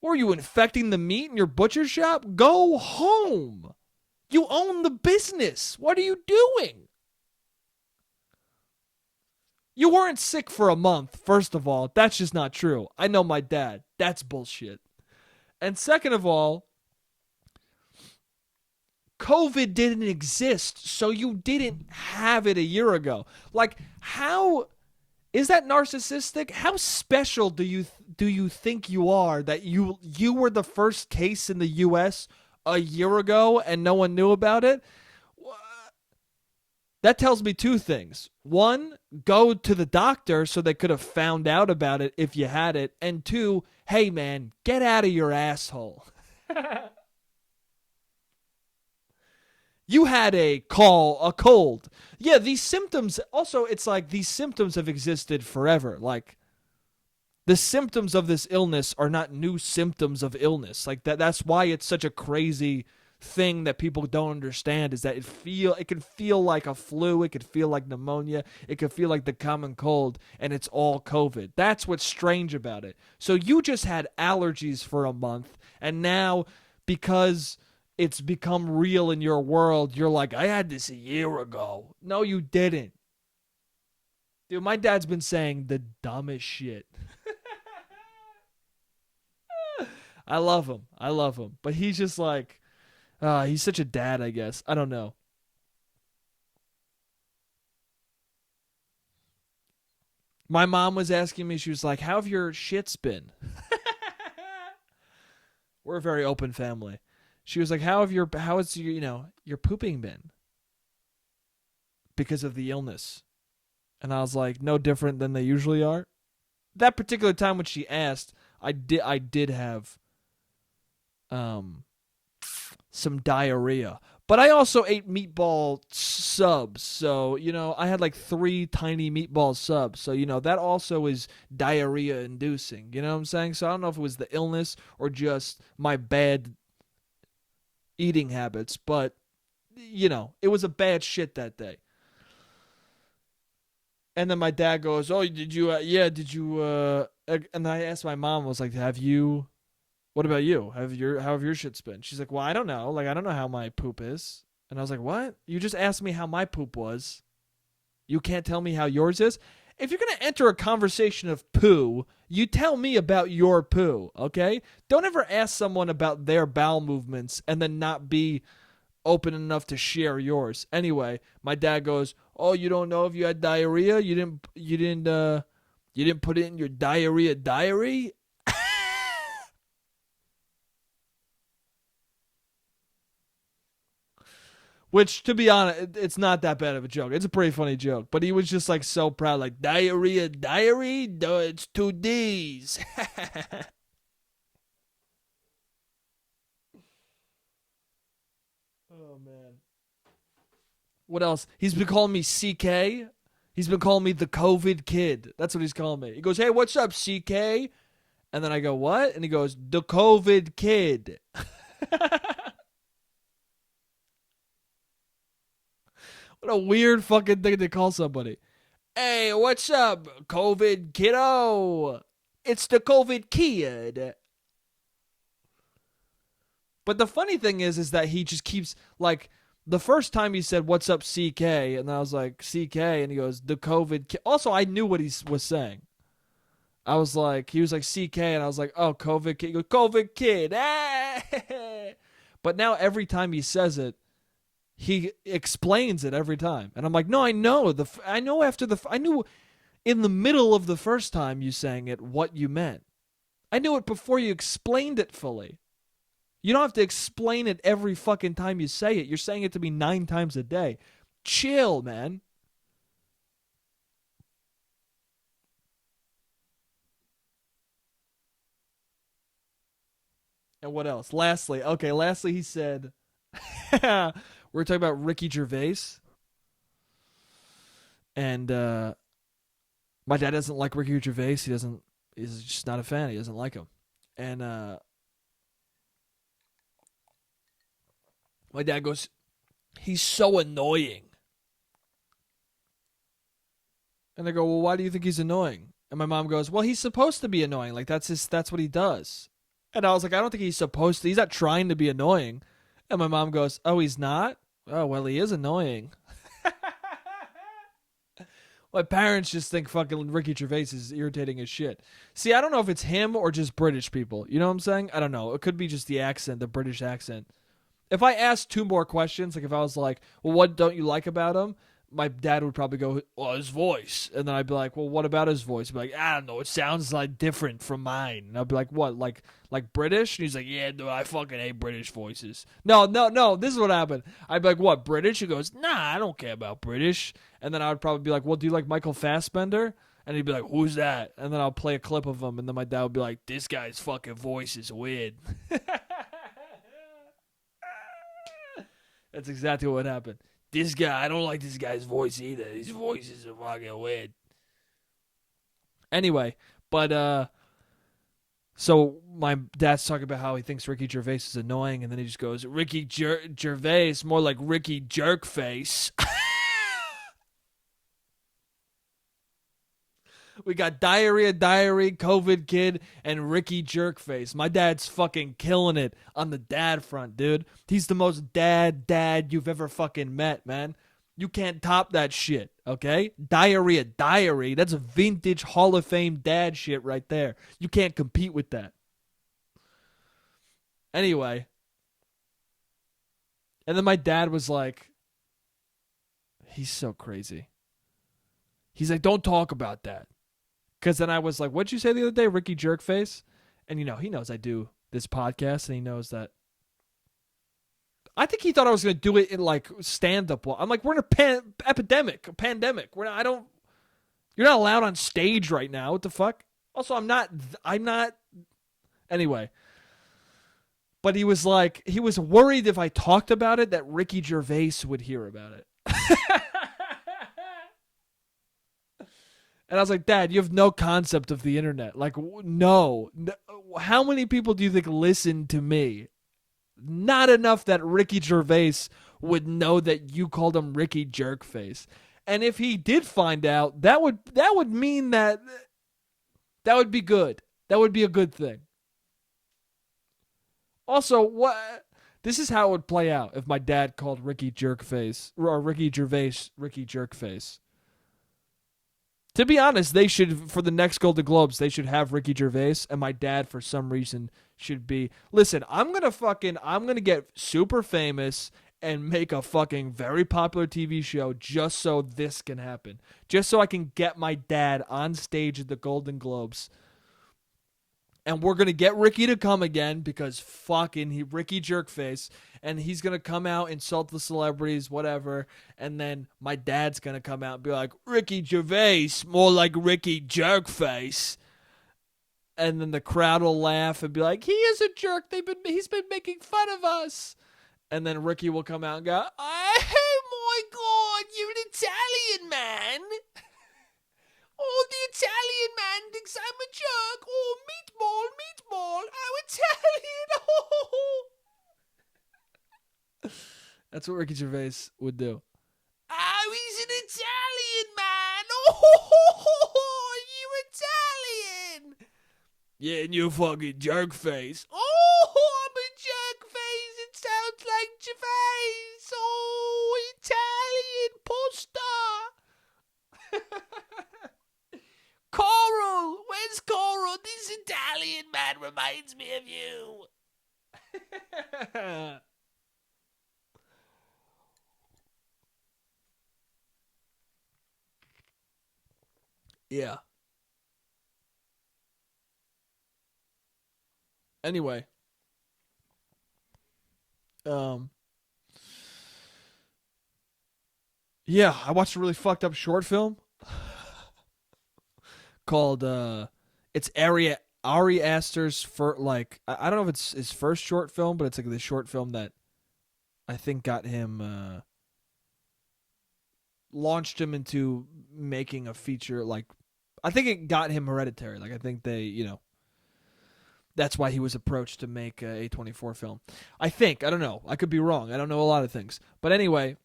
Were you infecting the meat in your butcher shop? Go home. You own the business. What are you doing? You weren't sick for a month, first of all. That's just not true. I know my dad. That's bullshit. And second of all, COVID didn't exist, so you didn't have it a year ago. Like, how is that narcissistic? How special do you think you are that you were the first case in the U.S. a year ago and no one knew about it? That tells me two things. One, go to the doctor so they could have found out about it if you had it. And two, hey man, get out of your asshole. You had a cold. Yeah, these symptoms, also, it's like these symptoms have existed forever. Like, the symptoms of this illness are not new symptoms of illness. Like, that's why it's such a crazy thing that people don't understand is that it can feel like a flu, it could feel like pneumonia, it could feel like the common cold, and it's all COVID. That's what's strange about it. So you just had allergies for a month, and now because it's become real in your world, you're like, I had this a year ago. No, you didn't. Dude, my dad's been saying the dumbest shit. I love him. I love him. But he's just like, he's such a dad, I guess. I don't know. My mom was asking me, she was like, how have your shits been? We're a very open family. She was like, how has your, your pooping been because of the illness? And I was like, no different than they usually are. That particular time when she asked, I did have um some diarrhea. But I also ate meatball subs. So, I had like 3 tiny meatball subs. So, that also is diarrhea inducing. You know what I'm saying? So I don't know if it was the illness or just my bad eating habits, but it was a bad shit that day. And then my dad goes, "Oh, did you? Yeah, did you?" And I asked my mom, I was like, "Have you? What about you? How have your shits been?" She's like, "Well, I don't know. Like, I don't know how my poop is." And I was like, "What? You just asked me how my poop was. You can't tell me how yours is." If you're gonna enter a conversation of poo, you tell me about your poo, okay? Don't ever ask someone about their bowel movements and then not be open enough to share yours. Anyway, my dad goes, "Oh, you don't know if you had diarrhea? You didn't put it in your diarrhea diary?" Which, to be honest, it's not that bad of a joke. It's a pretty funny joke. But he was just like so proud, like, diarrhea diary? No, it's 2 Ds. Oh, man. What else? He's been calling me CK. He's been calling me the COVID kid. That's what he's calling me. He goes, "Hey, what's up, CK?" And then I go, "What?" And he goes, "The COVID kid." What a weird fucking thing to call somebody. "Hey, what's up, COVID kiddo? It's the COVID kid." But the funny thing is that he just keeps like the first time he said, "What's up, CK?" And I was like, "CK," and he goes, "The COVID kid." Also, I knew what he was saying. He was like CK, and I was like, "Oh, COVID kid." He goes, "COVID kid." But now every time he says it, he explains it every time, and I'm like, "No, I know I know I knew in the middle of the first time you sang it what you meant. I knew it before you explained it fully. You don't have to explain it every fucking time you say it. You're saying it to me 9 times a day. Chill, man." And what else? Lastly, he said, we're talking about Ricky Gervais, and my dad doesn't like Ricky Gervais. He's just not a fan. He doesn't like him. And my dad goes, "He's so annoying." And I go, "Well, why do you think he's annoying?" And my mom goes, "Well, he's supposed to be annoying. Like that's what he does." And I was like, "I don't think he's supposed to. He's not trying to be annoying." And my mom goes, "Oh, he's not? Oh, well, he is annoying." My parents just think fucking Ricky Gervais is irritating as shit. See, I don't know if it's him or just British people. You know what I'm saying? I don't know. It could be just the accent, the British accent. If I asked 2 more questions, like if I was like, "Well, what don't you like about him?" My dad would probably go, "Well, his voice." And then I'd be like, "Well, what about his voice?" He'd be like, "I don't know. It sounds like different from mine." And I'd be like, "What? Like British?" And he's like, "Yeah, no, I fucking hate British voices." No, no, no. This is what happened. I'd be like, "What, British?" He goes, "Nah, I don't care about British." And then I would probably be like, "Well, do you like Michael Fassbender?" And he'd be like, "Who's that?" And then I'll play a clip of him. And then my dad would be like, "This guy's fucking voice is weird." That's exactly what happened. "This guy, I don't like this guy's voice either. His voice is fucking weird." Anyway, but so my dad's talking about how he thinks Ricky Gervais is annoying, and then he just goes, "Ricky Gervais, more like Ricky Jerkface." We got diarrhea, diary, COVID kid, and Ricky Jerkface. My dad's fucking killing it on the dad front, dude. He's the most dad you've ever fucking met, man. You can't top that shit, okay? Diarrhea, diary. That's a vintage Hall of Fame dad shit right there. You can't compete with that. Anyway, and then my dad was like, he's so crazy. He's like, "Don't talk about that." Because then I was like, "What'd you say the other day, Ricky Jerkface?" And he knows I do this podcast, and he knows that I think he thought I was going to do it in like stand up. I'm like, we're in a pandemic. We're not, I don't. You're not allowed on stage right now. What the fuck? Also, I'm not. Anyway. But he was like, he was worried if I talked about it that Ricky Gervais would hear about it. And I was like, Dad, you have no concept of the internet. Like, no. How many people do you think listen to me? Not enough that Ricky Gervais would know that you called him Ricky Jerkface. And if he did find out, that would mean that would be good. That would be a good thing. Also, what? This is how it would play out if my dad called Ricky Jerkface or Ricky Gervais Ricky Jerkface. To be honest, they should, for the next Golden Globes, they should have Ricky Gervais, and my dad, for some reason, should be. Listen, I'm gonna get super famous and make a fucking very popular TV show just so this can happen, just so I can get my dad on stage at the Golden Globes. And we're going to get Ricky to come again because fucking Ricky Jerkface. And he's going to come out, insult the celebrities, whatever. And then my dad's going to come out and be like, Ricky Gervais, more like Ricky Jerkface. And then the crowd will laugh and be like, he is a jerk. He's been making fun of us. And then Ricky will come out and go, oh my God, you're an Italian man. Oh, the Italian man thinks I'm a jerk. Oh, meatball. I'm Italian. Oh. That's what Ricky Gervais would do. Oh, he's an Italian man. Oh, you Italian. Yeah, and you fucking jerk face. Oh, I'm a jerk face. It sounds like Gervais. Oh, Italian pasta. Coral! Where's Coral? This Italian man reminds me of you. Yeah. Anyway. Yeah, I watched a really fucked up short film called it's Ari Aster's I don't know if it's his first short film, but it's like the short film that I think got him launched him into making a feature. Like, I think it got him Hereditary. Like, I think that's why he was approached to make a A24 film. I don't know. I could be wrong. I don't know a lot of things. But anyway,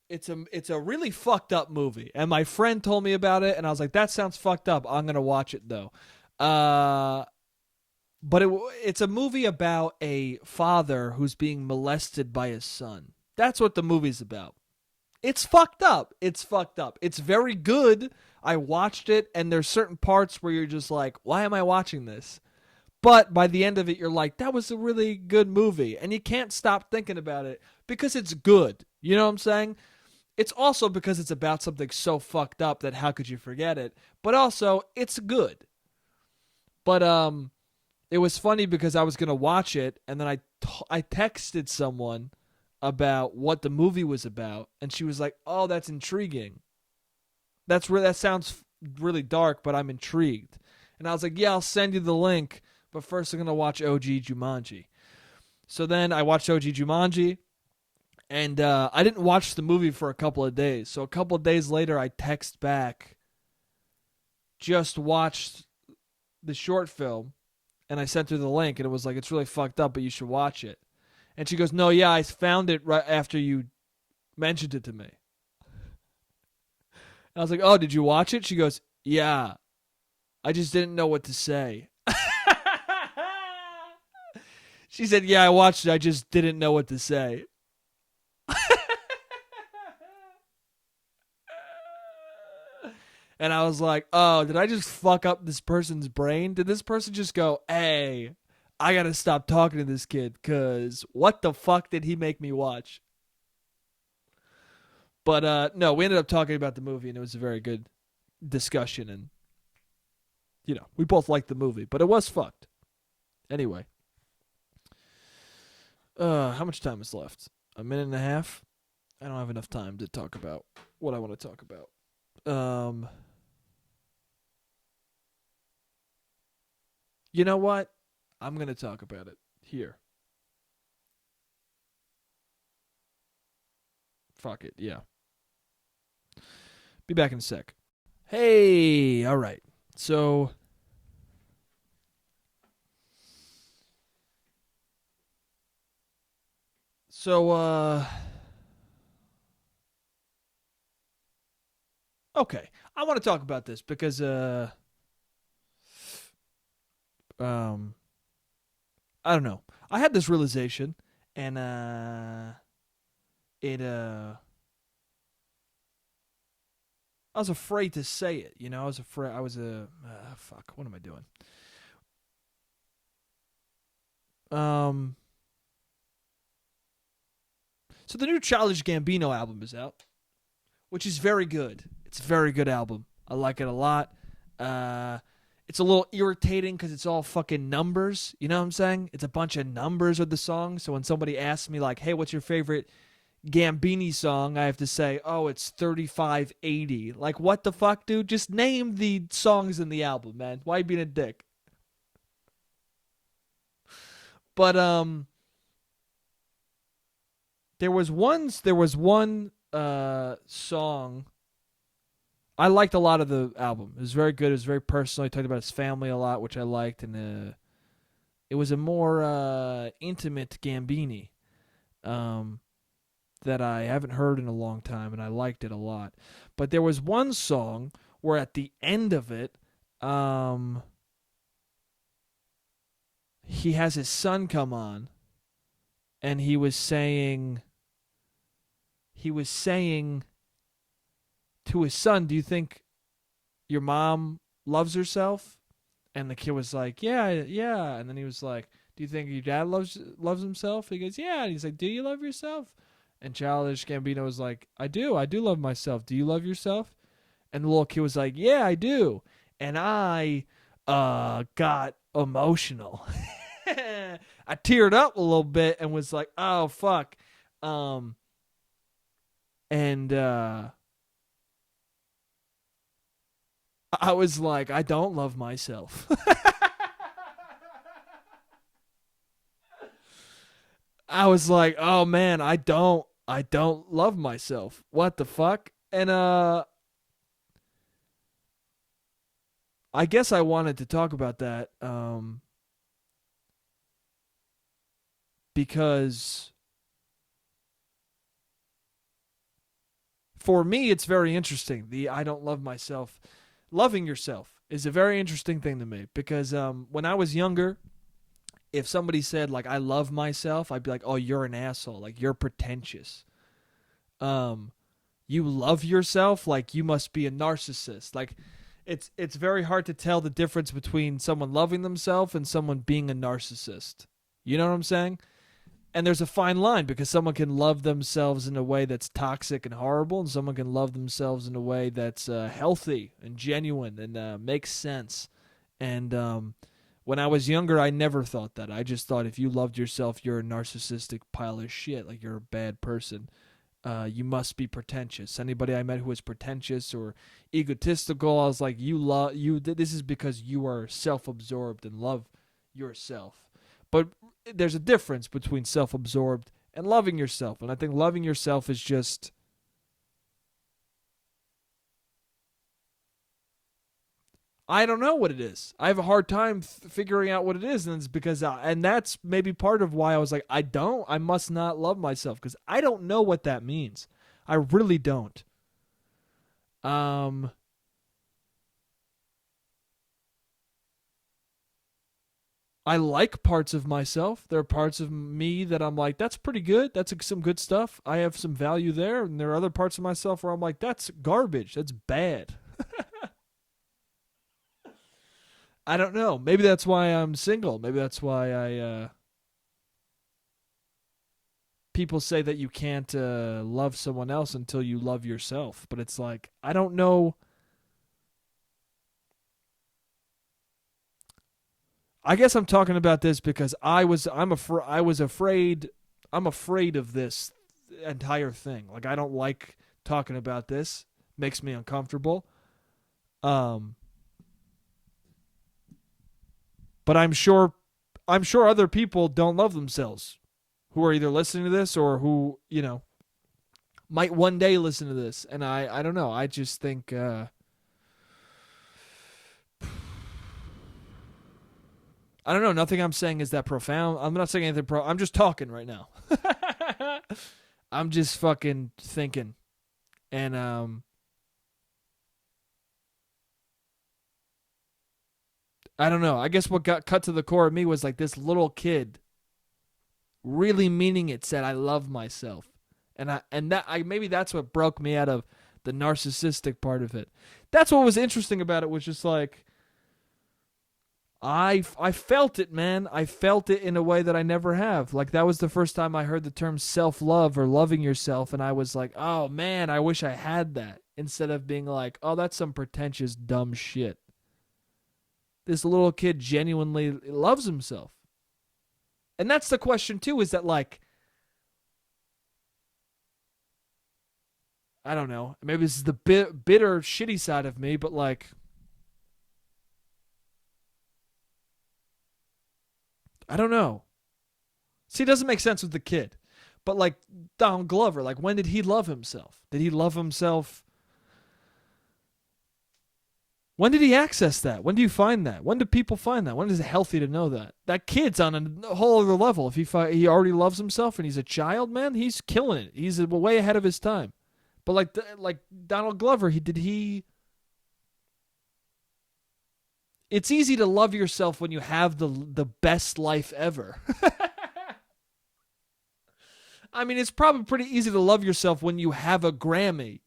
it's a really fucked up movie, and my friend told me about it, and I was like, that sounds fucked up. I'm gonna watch it though. But it's a movie about a father who's being molested by his son. That's what the movie's about. It's fucked up. It's very good. I watched it, and there's certain parts where you're just like, why am I watching this? But by the end of it, you're like, that was a really good movie, and you can't stop thinking about it because it's good. You know what I'm saying? It's also because it's about something so fucked up that how could you forget it? But also, it's good. But it was funny because I was gonna watch it, and then I texted someone about what the movie was about, and she was like, "Oh, that's intriguing. That sounds really dark, but I'm intrigued." And I was like, "Yeah, I'll send you the link, but first I'm gonna watch OG Jumanji." So then I watched OG Jumanji. And I didn't watch the movie for a couple of days. So a couple of days later, I text back, just watched the short film, and I sent her the link, and it was like, it's really fucked up, but you should watch it. And she goes, no, yeah, I found it right after you mentioned it to me. And I was like, oh, did you watch it? She goes, yeah, I just didn't know what to say. She said, yeah, I watched it, I just didn't know what to say. And I was like, oh, did I just fuck up this person's brain? Did this person just go, hey, I got to stop talking to this kid because what the fuck did he make me watch? But no, we ended up talking about the movie, and it was a very good discussion. And, we both liked the movie, but it was fucked. Anyway. How much time is left? A minute and a half? I don't have enough time to talk about what I want to talk about. Um, you know what? I'm gonna talk about it here. Fuck it. Yeah. Be back in a sec. Hey. All right. So. So. Okay. I want to talk about this because um I don't know. I had this realization, and it I was afraid to say it. You know, I was afraid. I was a fuck. What am I doing? Um. So the new Childish Gambino album is out, which is very good. It's a very good album. I like it a lot. Uh, it's a little irritating because it's all fucking numbers. You know what I'm saying? It's a bunch of numbers with the song. So when somebody asks me like, "Hey, what's your favorite Gambini song?" I have to say, "Oh, it's 3580." Like, what the fuck, dude? Just name the songs in the album, man. Why you being a dick? But there was one song I liked a lot of the album. It was very good. It was very personal. He talked about his family a lot, which I liked, and it was a more intimate Gambini um, that I haven't heard in a long time, and I liked it a lot. But there was one song where at the end of it, um, he has his son come on, and he was saying to his son, "Do you think your mom loves herself?" And the kid was like, "Yeah, yeah." And then he was like, "Do you think your dad loves himself?" He goes, "Yeah." And he's like, "Do you love yourself?" And Childish Gambino was like, I do love myself. Do you love yourself?" And the little kid was like, "Yeah, I do." And I got emotional. I teared up a little bit and was like, "Oh fuck." Um and I was like, I don't love myself. I was like, "Oh man, I don't love myself. What the fuck?" And I guess I wanted to talk about that because for me it's very interesting. The I don't love myself. Loving yourself is a very interesting thing to me because when I was younger, if somebody said like I love myself, I'd be like, "Oh, you're an asshole. Like you're pretentious." Um you love yourself, like you must be a narcissist. Like it's very hard to tell the difference between someone loving themselves and someone being a narcissist. You know what I'm saying? And there's a fine line because someone can love themselves in a way that's toxic and horrible, and someone can love themselves in a way that's healthy and genuine and makes sense. And when I was younger, I never thought that. I just thought if you loved yourself, you're a narcissistic pile of shit. Like you're a bad person. You must be pretentious. Anybody I met who was pretentious or egotistical, I was like, you love you. This is because you are self-absorbed and love yourself. But there's a difference between self-absorbed and loving yourself, and I think loving yourself is just I don't know what it is. I have a hard time figuring out what it is, and it's because and that's maybe part of why I was like, I must not love myself because I don't know what that means. I really don't. Um, I like parts of myself. There are parts of me that I'm like, that's pretty good. That's some good stuff. I have some value there. And there are other parts of myself where I'm like, that's garbage. That's bad. I don't know. Maybe that's why I'm single. Maybe that's why people say that you can't love someone else until you love yourself. But it's like, I don't know. I guess I'm talking about this because I was afraid I'm afraid of this entire thing. Like I don't like talking about this. Makes me uncomfortable. Um but I'm sure other people don't love themselves who are either listening to this or who, might one day listen to this. And I don't know. I just think I don't know. Nothing I'm saying is that profound. I'm not saying anything I'm just talking right now. I'm just fucking thinking. And I don't know. I guess what got cut to the core of me was like this little kid really meaning it said I love myself. And maybe that's what broke me out of the narcissistic part of it. That's what was interesting about it was just like I felt it, man. I felt it in a way that I never have. Like that was the first time I heard the term self-love or loving yourself, and I was like, "Oh man, I wish I had that." Instead of being like, "Oh, that's some pretentious dumb shit." This little kid genuinely loves himself. And that's the question too, is that like I don't know. Maybe this is the bitter shitty side of me, but like I don't know. See, it doesn't make sense with the kid. But like Donald Glover, like when did he love himself? Did he love himself? When did he access that? When do you find that? When do people find that? When is it healthy to know that? That kid's on a whole other level. If he already loves himself and he's a child, man, he's killing it. He's way ahead of his time. But like Donald Glover, he. It's easy to love yourself when you have the best life ever. I mean, it's probably pretty easy to love yourself when you have a Grammy,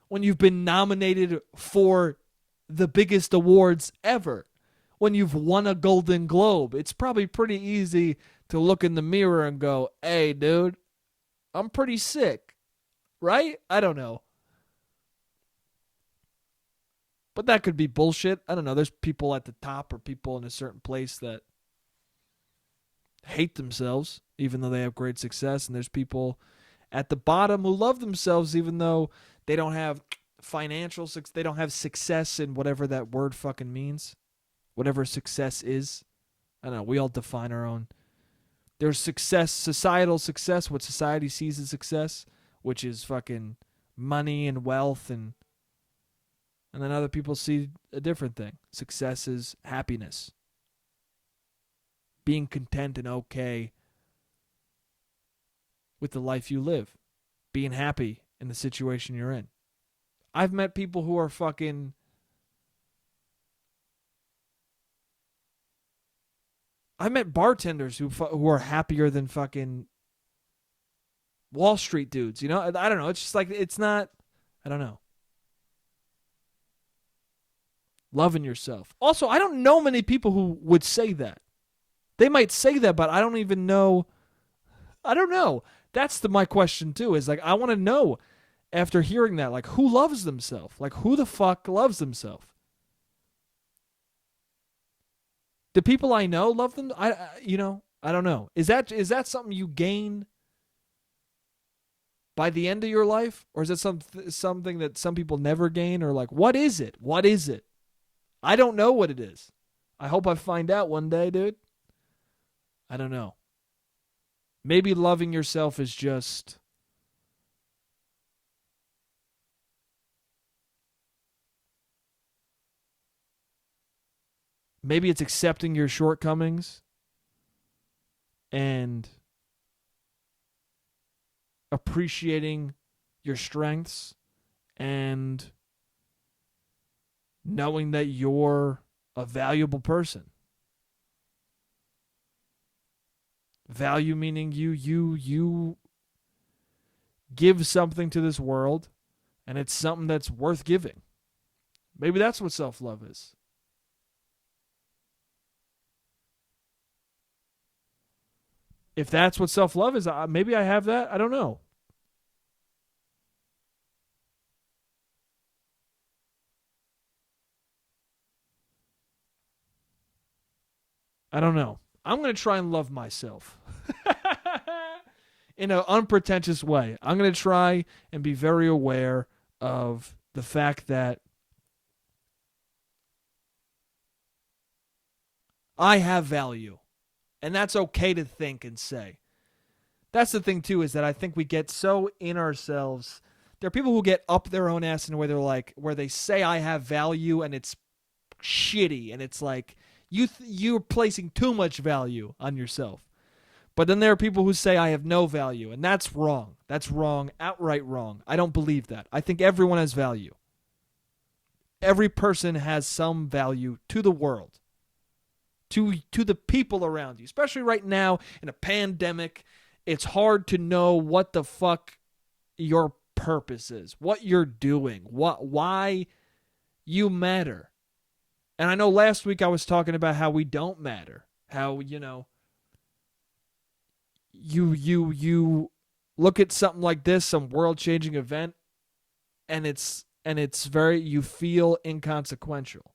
When you've been nominated for the biggest awards ever. When you've won a Golden Globe. It's probably pretty easy to look in the mirror and go, "Hey, dude, I'm pretty sick." Right? I don't know. But that could be bullshit. I don't know. There's people at the top or people in a certain place that hate themselves even though they have great success, and there's people at the bottom who love themselves even though they don't have financial success, they don't have success in whatever that word fucking means, whatever success is. I don't know. We all define our own. There's success, societal success, what society sees as success, which is fucking money and wealth, and then other people see a different thing. Success is happiness, being content and okay with the life you live, being happy in the situation you're in. I've met people who are fucking. I met bartenders who are happier than fucking Wall Street dudes. I don't know. It's just like it's not. I don't know. Loving yourself. Also, I don't know many people who would say that. They might say that, but I don't even know. I don't know. That's my question too. Is like I want to know after hearing that, like who loves themselves? Like who the fuck loves themselves? The people I know love them. I don't know. Is that something you gain by the end of your life, or is it something that some people never gain? Or like, what is it? What is it? I don't know what it is. I hope I find out one day, dude. I don't know. Maybe loving yourself is just maybe it's accepting your shortcomings and appreciating your strengths and knowing that you're a valuable person. Value meaning you give something to this world, and it's something that's worth giving. Maybe that's what self-love is. If that's what self-love is, maybe I have that. I don't know. I don't know. I'm going to try and love myself. in an unpretentious way. I'm going to try and be very aware of the fact that I have value. And that's okay to think and say. That's the thing, too, is that I think we get so in ourselves. There are people who get up their own ass in a way they're like, where they say I have value and it's shitty. And it's like, you're placing too much value on yourself. But then there are people who say I have no value, and that's wrong. That's wrong, outright wrong. I don't believe that. I think everyone has value. Every person has some value to the world, to the people around you, especially right now in a pandemic. It's hard to know what the fuck your purpose is, what you're doing, why you matter. And I know last week I was talking about how we don't matter, how, you look at something like this, some world-changing event, and it's very, you feel inconsequential.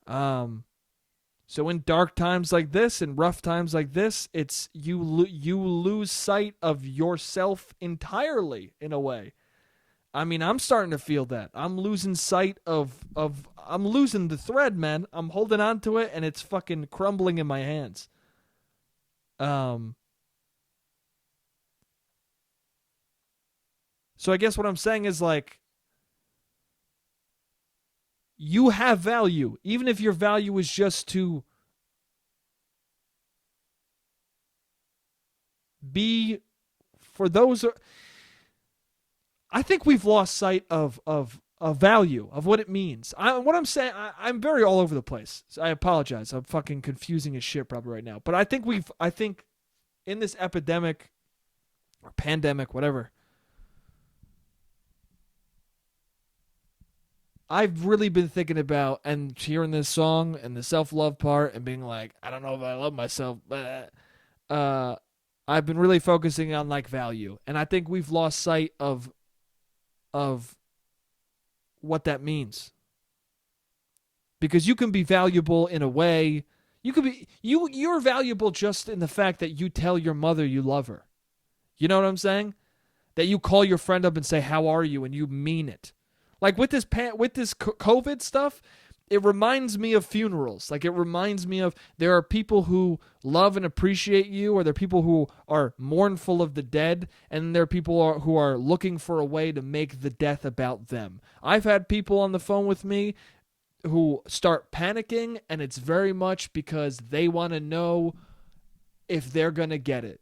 So in dark times like this, in rough times like this, it's you lose sight of yourself entirely in a way. I mean, I'm starting to feel that. I'm losing sight of I'm losing the thread, man. I'm holding on to it and it's fucking crumbling in my hands. So I guess what I'm saying is, like, you have value, even if your value is just to be for those. I think we've lost sight of value, of what it means. What I'm saying, I'm very all over the place. So I apologize. I'm fucking confusing as shit probably right now. But I think in this epidemic or pandemic, whatever, I've really been thinking about and hearing this song and the self-love part and being like, I don't know if I love myself, but I've been really focusing on, like, value. And I think we've lost sight of what that means. Because you can be valuable in a way, you're valuable just in the fact that you tell your mother you love her. You know what I'm saying? That you call your friend up and say, "How are you?" and you mean it. Like with this COVID stuff, it reminds me of funerals. Like, it reminds me of, there are people who love and appreciate you, or there are people who are mournful of the dead, and there are people who are looking for a way to make the death about them. I've had people on the phone with me who start panicking, and it's very much because they want to know if they're going to get it.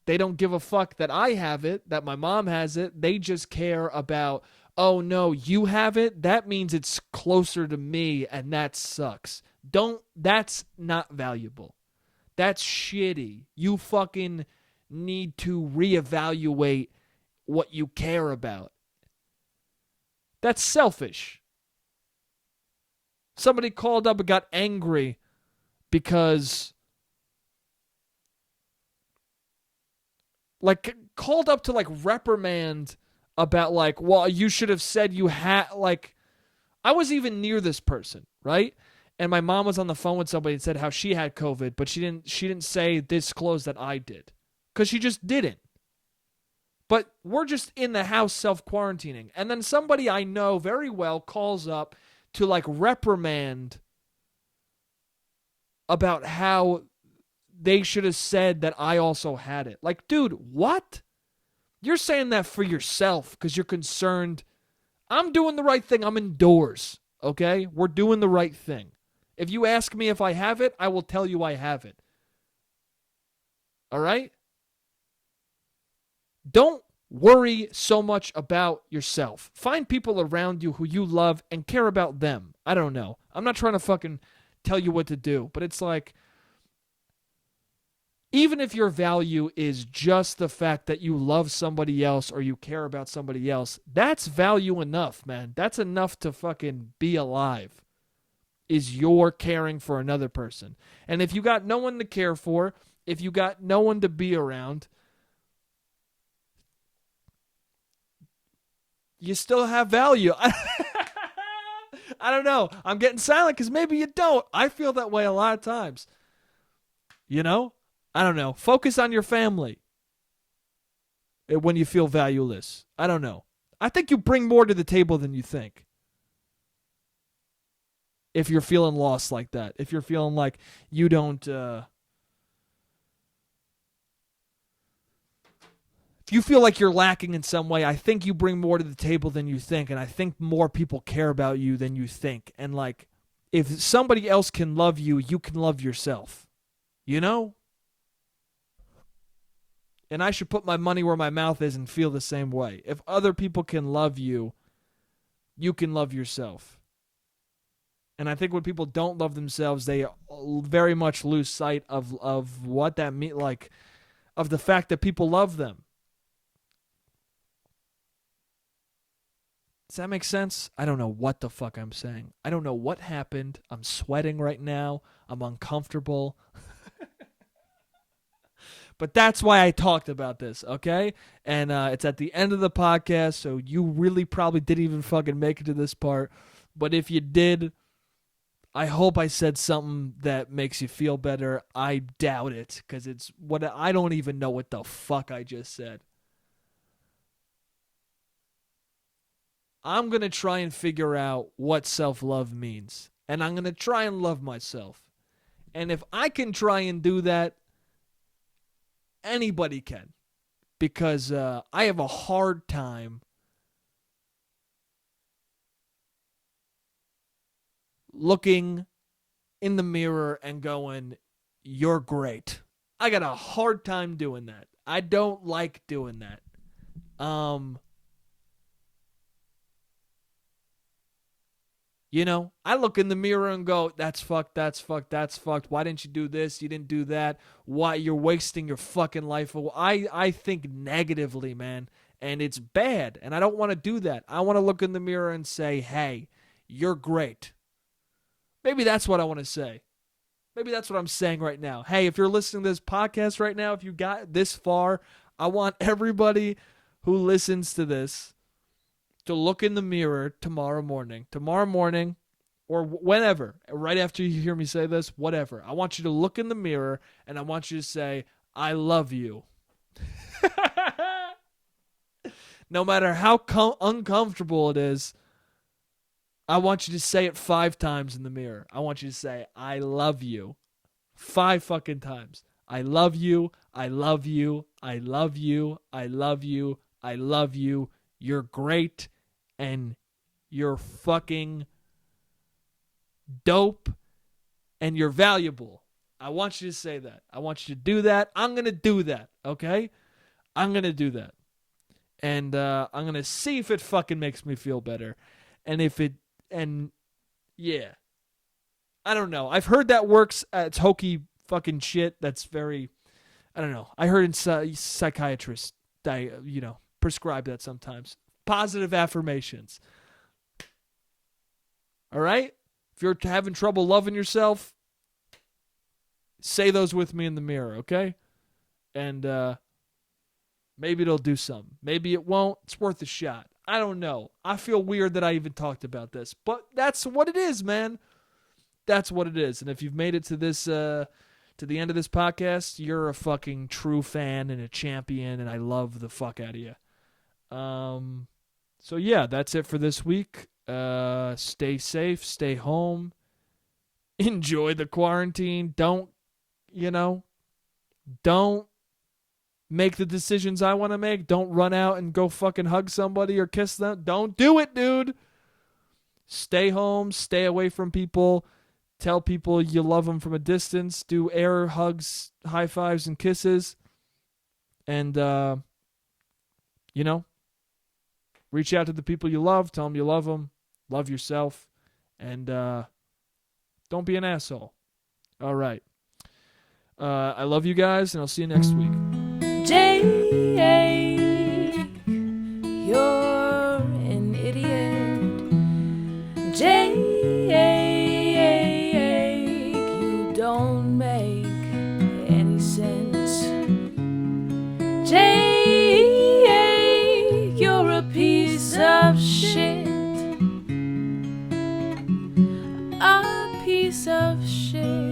They don't give a fuck that I have it, that my mom has it. They just care about, oh no, you have it? That means it's closer to me, and that sucks. That's not valuable. That's shitty. You fucking need to reevaluate what you care about. That's selfish. Somebody called up and got angry because, like, called up to, like, reprimand about, like, well, you should have said you had, like, I was even near this person, right? And my mom was on the phone with somebody and said how she had COVID, but she didn't say, disclose that I did, because she just didn't. But we're just in the house self-quarantining. And then somebody I know very well calls up to, like, reprimand about how they should have said that I also had it. Like, dude, what? You're saying that for yourself because you're concerned. I'm doing the right thing. I'm indoors, okay? We're doing the right thing. If you ask me if I have it, I will tell you I have it. All right? Don't worry so much about yourself. Find people around you who you love and care about them. I don't know. I'm not trying to fucking tell you what to do, but it's like, even if your value is just the fact that you love somebody else or you care about somebody else, that's value enough, man. That's enough to fucking be alive, is your caring for another person. And if you got no one to care for, if you got no one to be around, you still have value. I don't know. I'm getting silent because maybe you don't. I feel that way a lot of times. You know? I don't know. Focus on your family. when you feel valueless. I don't know. I think you bring more to the table than you think. If you're feeling lost like that. If you're feeling like you don't... if you feel like you're lacking in some way, I think you bring more to the table than you think. And I think more people care about you than you think. And like, if somebody else can love you, you can love yourself. You know? And I should put my money where my mouth is and feel the same way. If other people can love you, you can love yourself. And I think when people don't love themselves, they very much lose sight of what that means, like, of the fact that people love them. Does that make sense? I don't know what the fuck I'm saying. I don't know what happened. I'm sweating right now. I'm uncomfortable. But that's why I talked about this, okay? And it's at the end of the podcast, so you really probably didn't even fucking make it to this part. But if you did, I hope I said something that makes you feel better. I doubt it, because it's what I don't even know what the fuck I just said. I'm going to try and figure out what self-love means. And I'm going to try and love myself. And if I can try and do that, anybody can, because I have a hard time looking in the mirror and going, "You're great." I got a hard time doing that. I don't like doing that. You know, I look in the mirror and go, that's fucked, that's fucked, that's fucked. Why didn't you do this? You didn't do that. Why? You're wasting your fucking life. I think negatively, man, and it's bad, and I don't want to do that. I want to look in the mirror and say, hey, you're great. Maybe that's what I want to say. Maybe that's what I'm saying right now. Hey, if you're listening to this podcast right now, if you got this far, I want everybody who listens to this to look in the mirror tomorrow morning, or whenever, right after you hear me say this, whatever. I want you to look in the mirror and I want you to say, I love you. No matter how uncomfortable it is, I want you to say it 5 times in the mirror. I want you to say, I love you. 5 fucking times. I love you. I love you. I love you. I love you. I love you. You're great. And you're fucking dope. And you're valuable. I want you to say that. I want you to do that. I'm going to do that. Okay? I'm going to do that. And I'm going to see if it fucking makes me feel better. And if it, and yeah. I don't know. I've heard that works. It's hokey fucking shit. That's very, I don't know. I heard psychiatrists, prescribe that sometimes. Positive affirmations. All right? If you're having trouble loving yourself, say those with me in the mirror, okay? And maybe it'll do something. Maybe it won't. It's worth a shot. I don't know. I feel weird that I even talked about this, but that's what it is, man. That's what it is. And if you've made it to this, to the end of this podcast, you're a fucking true fan and a champion, and I love the fuck out of you. So yeah, that's it for this week. Stay safe, stay home, enjoy the quarantine. Don't make the decisions I want to make. Don't run out and go fucking hug somebody or kiss them. Don't do it, dude. Stay home, stay away from people. Tell people you love them from a distance. Do air hugs, high fives, and kisses. And, reach out to the people you love. Tell them you love them. Love yourself. And don't be an asshole. All right. I love you guys, and I'll see you next week. Jake, you're an idiot. Jake, you don't make any sense. Jake, you're a piece of shit. A piece of shit.